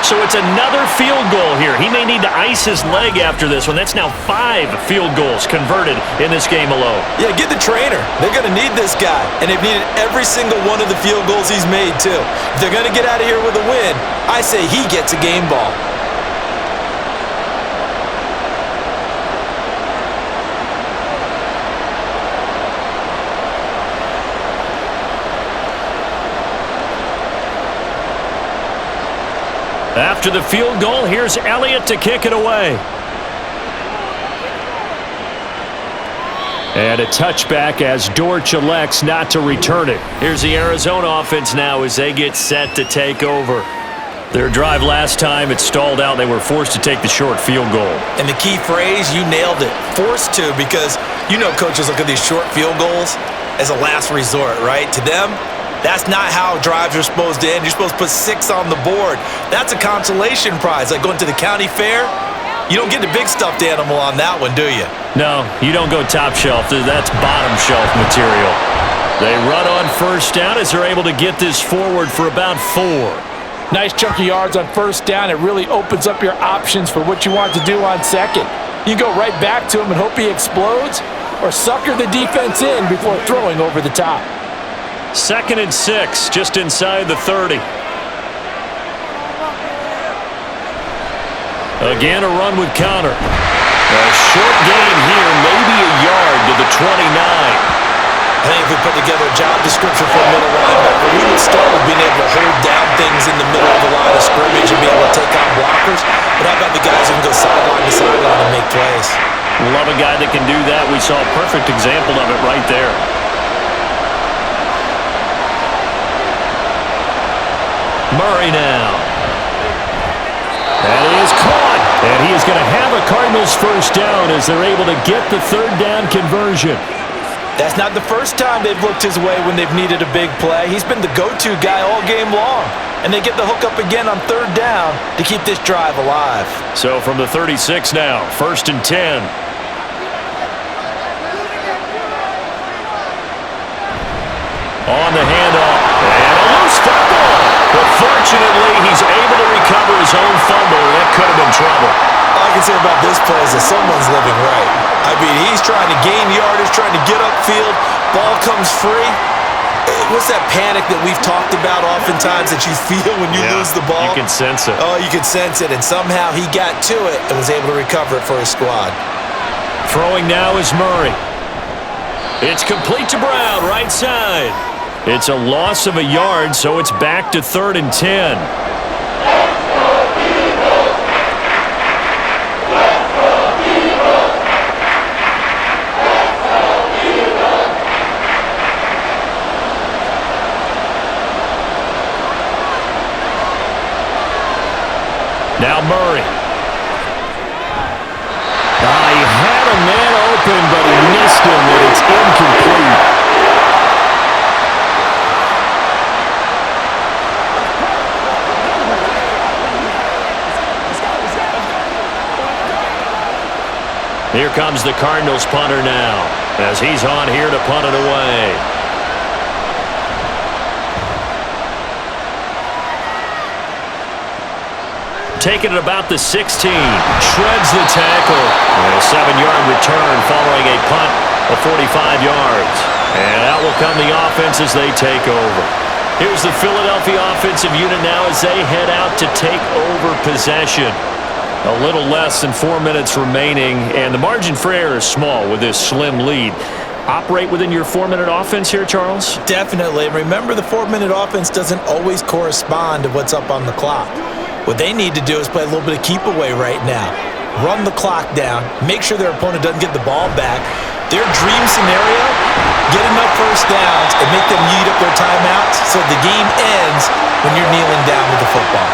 So it's another field goal here. He may need to ice his leg after this one. That's now 5 field goals converted in this game alone. Yeah, get the trainer. They're going to need this guy, and they've needed every single one of the field goals he's made, too. If they're going to get out of here with a win, I say he gets a game ball. After the field goal, here's Elliott to kick it away. And a touchback as Dortch elects not to return it. Here's the Arizona offense now as they get set to take over. Their drive last time, it stalled out. They were forced to take the short field goal. And the key phrase, you nailed it. Forced to, because you know coaches look at these short field goals as a last resort, right? To them, that's not how drives are supposed to end. You're supposed to put 6 on the board. That's a consolation prize. Like going to the county fair, you don't get the big stuffed animal on that one, do you? No, you don't go top shelf. That's bottom shelf material. They run on first down as they're able to get this forward for about 4. Nice chunk of yards on first down. It really opens up your options for what you want to do on second. You go right back to him and hope he explodes, or sucker the defense in before throwing over the top. 2nd and 6, just inside the 30. Again, a run with Connor. A short gain here, maybe a yard to the 29. I think if we put together a job description for a middle linebacker, we would start with being able to hold down things in the middle of the line of scrimmage and be able to take on blockers. But how about the guys who can go sideline to sideline and make plays? Love a guy that can do that. We saw a perfect example of it right there. Murray now. And he is caught. And he is going to have a Cardinals first down as they're able to get the 3rd down conversion. That's not the first time they've looked his way when they've needed a big play. He's been the go-to guy all game long. And they get the hook up again on 3rd down to keep this drive alive. So from the 36 now, 1st and 10. On the handoff. And a loose fumble. But fortunately, he's able to recover his own fumble. That could have been trouble. All I can say about this play is that someone's living right. I mean, he's trying to gain yardage, trying to get upfield. Ball comes free. What's that panic that we've talked about oftentimes that you feel when you lose the ball? You can sense it. Oh, you can sense it. And somehow he got to it and was able to recover it for his squad. Throwing now is Murray. It's complete to Brown, right side. It's a loss of a yard, so it's back to 3rd and 10. Now Murray. He had a man open, but he missed him, and it's incomplete. Here comes the Cardinals punter now, as he's on here to punt it away. Taking it about the 16. Shreds the tackle. And a 7-yard return following a punt of 45 yards. And out will come the offense as they take over. Here's the Philadelphia offensive unit now as they head out to take over possession. A little less than 4 minutes remaining, and the margin for error is small with this slim lead. Operate within your 4-minute offense here, Charles? Definitely. Remember, the 4-minute offense doesn't always correspond to what's up on the clock. What they need to do is play a little bit of keep away right now. Run the clock down. Make sure their opponent doesn't get the ball back. Their dream scenario, get enough first downs and make them eat up their timeouts so the game ends when you're kneeling down with the football.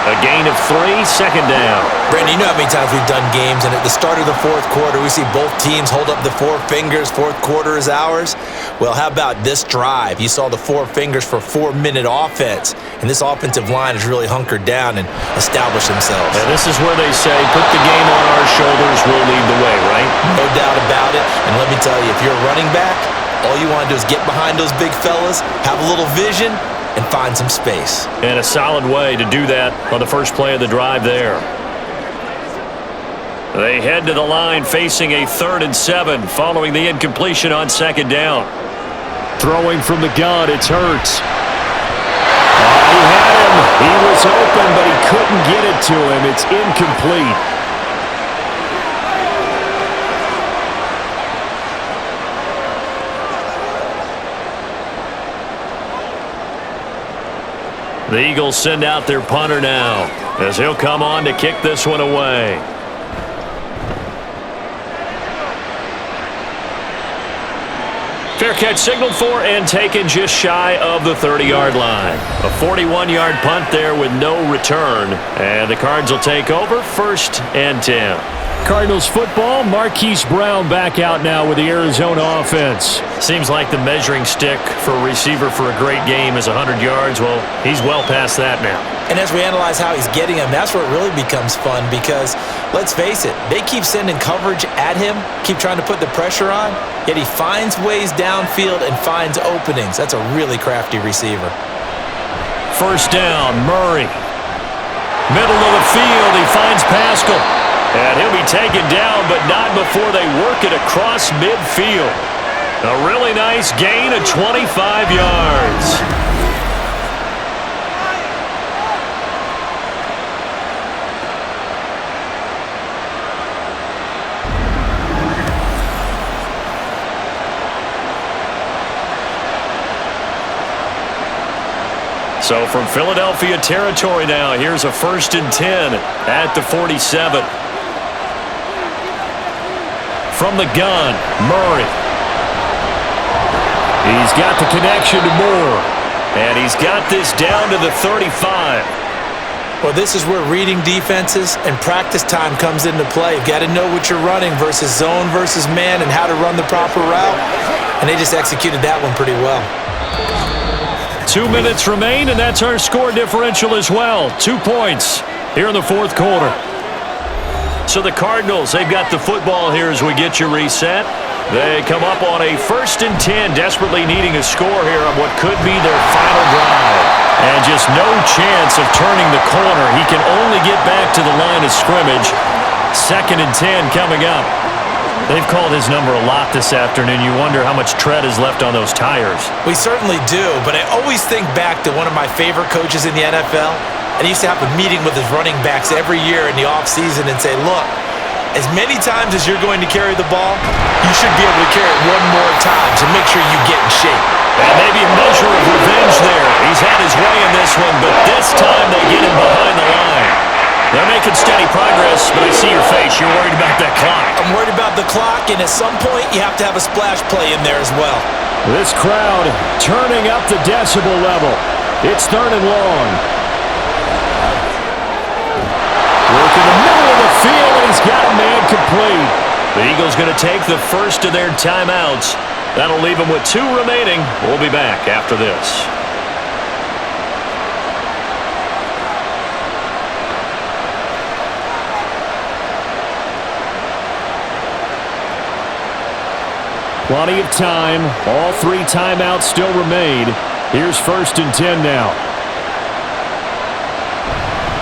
A gain of 3, 2nd down. Brandon, you know how many times we've done games, and at the start of the fourth quarter, we see both teams hold up the 4 fingers, fourth quarter is ours. Well, how about this drive? You saw the 4 fingers for 4-minute offense, and this offensive line has really hunkered down and established themselves. And this is where they say, put the game on our shoulders, we'll lead the way, right? No doubt about it, and let me tell you, if you're a running back, All you want to do is get behind those big fellas, have a little vision, and find some space. And a solid way to do that on the first play of the drive there. They head to the line facing a 3rd and 7 following the incompletion on 2nd down. Throwing from the gun, it's Hurts. He had him. He was open, but he couldn't get it to him. It's incomplete. The Eagles send out their punter now as he'll come on to kick this one away. Fair catch signaled for and taken just shy of the 30-yard line. A 41-yard punt there with no return. And the Cards will take over 1st and 10. Cardinals football, Marquise Brown back out now with the Arizona offense. Seems like the measuring stick for a receiver for a great game is 100 yards. Well, he's well past that now. And as we analyze how he's getting them, that's where it really becomes fun because, let's face it, they keep sending coverage at him, keep trying to put the pressure on, yet he finds ways downfield and finds openings. That's a really crafty receiver. 1st down, Murray. Middle of the field, he finds Pascal. And he'll be taken down, but not before they work it across midfield. A really nice gain of 25 yards. So from Philadelphia territory now, here's a 1st and 10 at the 47. From the gun, Murray. He's got the connection to Moore. And he's got this down to the 35. Well, this is where reading defenses and practice time comes into play. You've got to know what you're running versus zone versus man and how to run the proper route. And they just executed that one pretty well. 2 minutes remain, and that's our score differential as well. 2 points here in the 4th quarter. So the Cardinals, they've got the football here as we get you reset. They come up on a 1st and 10, desperately needing a score here on what could be their final drive. And just no chance of turning the corner. He can only get back to the line of scrimmage. 2nd and 10 coming up. They've called his number a lot this afternoon. You wonder how much tread is left on those tires. We certainly do, but I always think back to one of my favorite coaches in the NFL. And he used to have a meeting with his running backs every year in the offseason and say, look, as many times as you're going to carry the ball, you should be able to carry it one more time to make sure you get in shape. And maybe a measure of revenge there. He's had his way in this one, but this time they get him behind the line. They're making steady progress, but I see your face. You're worried about that clock. I'm worried about the clock, and at some point, you have to have a splash play in there as well. This crowd turning up the decibel level. It's 3rd and long. Work in the middle of the field, and he's got a man complete. The Eagles going to take the first of their timeouts. That'll leave them with 2 remaining. We'll be back after this. Plenty of time. All 3 timeouts still remain. Here's 1st and 10 now.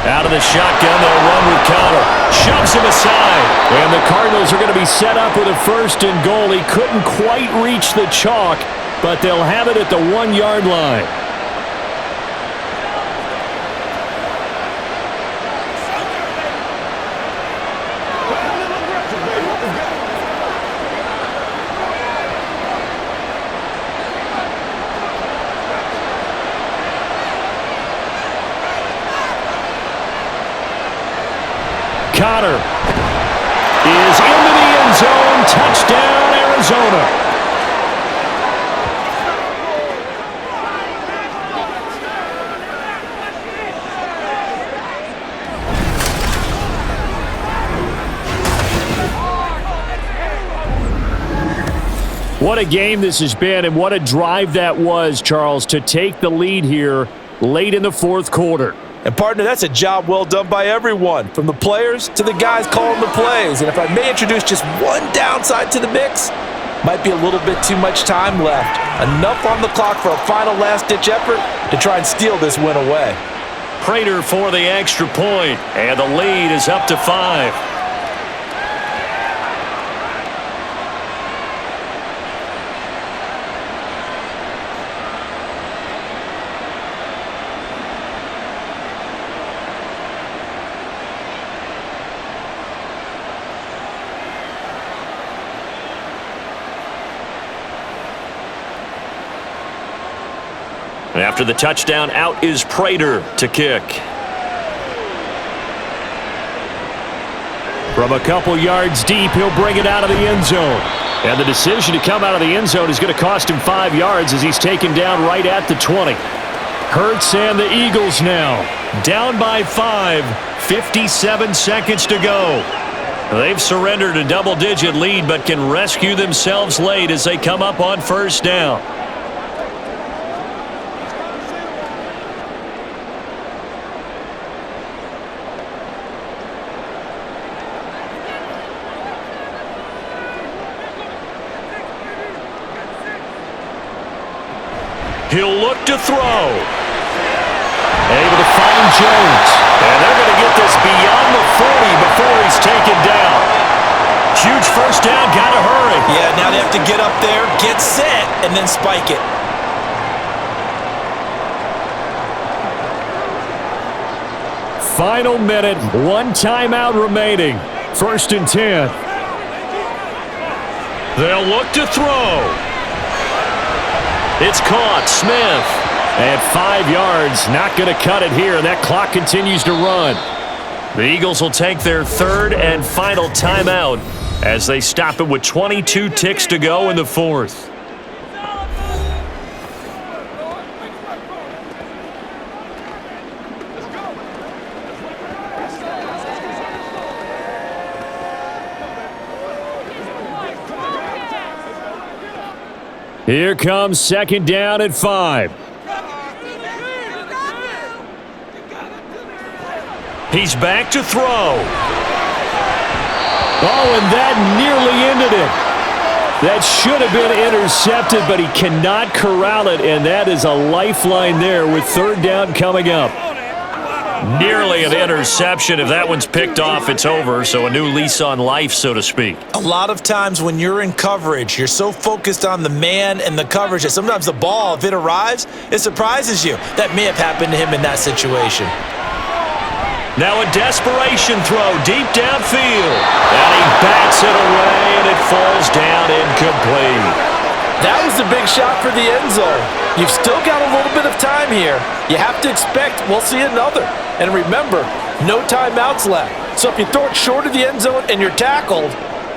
Out of the shotgun, they'll run with Connor. Shoves him aside. And the Cardinals are going to be set up with a 1st and goal. He couldn't quite reach the chalk, but they'll have it at the 1-yard line. Connor is into the end zone. Touchdown, Arizona. What a game this has been, and what a drive that was, Charles, to take the lead here late in the 4th quarter. And, partner, that's a job well done by everyone, from the players to the guys calling the plays. And if I may introduce just one downside to the mix, Might be a little bit too much time left. Enough on the clock for a final last-ditch effort to try and steal this win away. Prater for the extra point, and the lead is up to 5. After the touchdown, out is Prater to kick. From a couple yards deep, he'll bring it out of the end zone. And the decision to come out of the end zone is going to cost him 5 yards as he's taken down right at the 20. Hurts and the Eagles now down by 5, 57 seconds to go. They've surrendered a double-digit lead but can rescue themselves late as they come up on first down. He'll look to throw. Able to find Jones. And they're going to get this beyond the 40 before he's taken down. Huge first down, got to hurry. Yeah, now they have to get up there, get set, and then spike it. Final minute, 1 timeout remaining. 1st and 10. They'll look to throw. It's caught. Smith. At 5 yards, not going to cut it here. That clock continues to run. The Eagles will take their 3rd and final timeout as they stop it with 22 ticks to go in the 4th. Here comes 2nd down at 5. He's back to throw. Oh, and that nearly ended it. That should have been intercepted, but he cannot corral it, and that is a lifeline there with 3rd down coming up. Nearly an interception. If that one's picked off, it's over, so a new lease on life, so to speak. A lot of times when you're in coverage, you're so focused on the man and the coverage that sometimes the ball, if it arrives, it surprises you. That may have happened to him in that situation. Now a desperation throw deep downfield. And he bats it away, and it falls down incomplete. That was a big shot for the end zone. You've still got a little bit of time here. You have to expect we'll see another. And remember, no timeouts left. So if you throw it short of the end zone and you're tackled,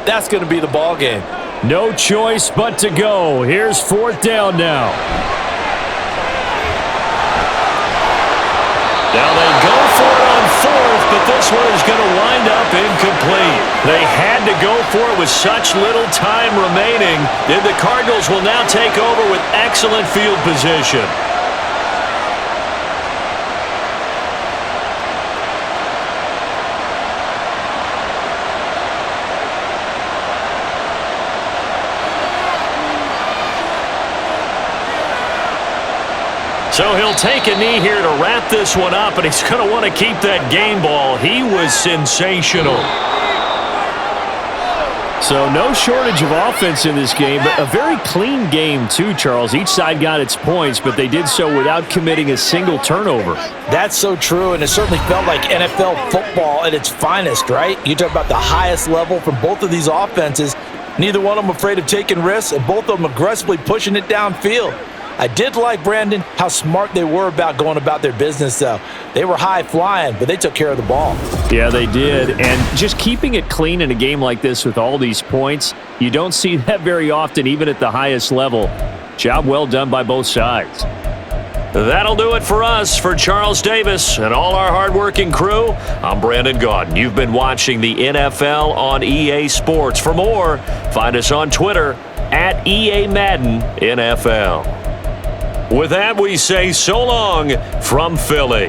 that's going to be the ball game. No choice but to go. Here's 4th down now. Now they go for it on 4th, but this one is going to wind up incomplete. They had to go for it with such little time remaining, and the Cardinals will now take over with excellent field position. So he'll take a knee here to wrap this one up, and he's going to want to keep that game ball. He was sensational. So no shortage of offense in this game, but a very clean game too, Charles. Each side got its points, but they did so without committing a single turnover. That's so true, and it certainly felt like NFL football at its finest, right? You talk about the highest level from both of these offenses. Neither one of them afraid of taking risks, and both of them aggressively pushing it downfield. I did like, Brandon, how smart they were about going about their business, though. They were high-flying, but they took care of the ball. Yeah, they did. And just keeping it clean in a game like this with all these points, you don't see that very often, even at the highest level. Job well done by both sides. That'll do it for us. For Charles Davis and all our hardworking crew, I'm Brandon Gaudin. You've been watching the NFL on EA Sports. For more, find us on Twitter at EA Madden NFL. With that, we say so long from Philly.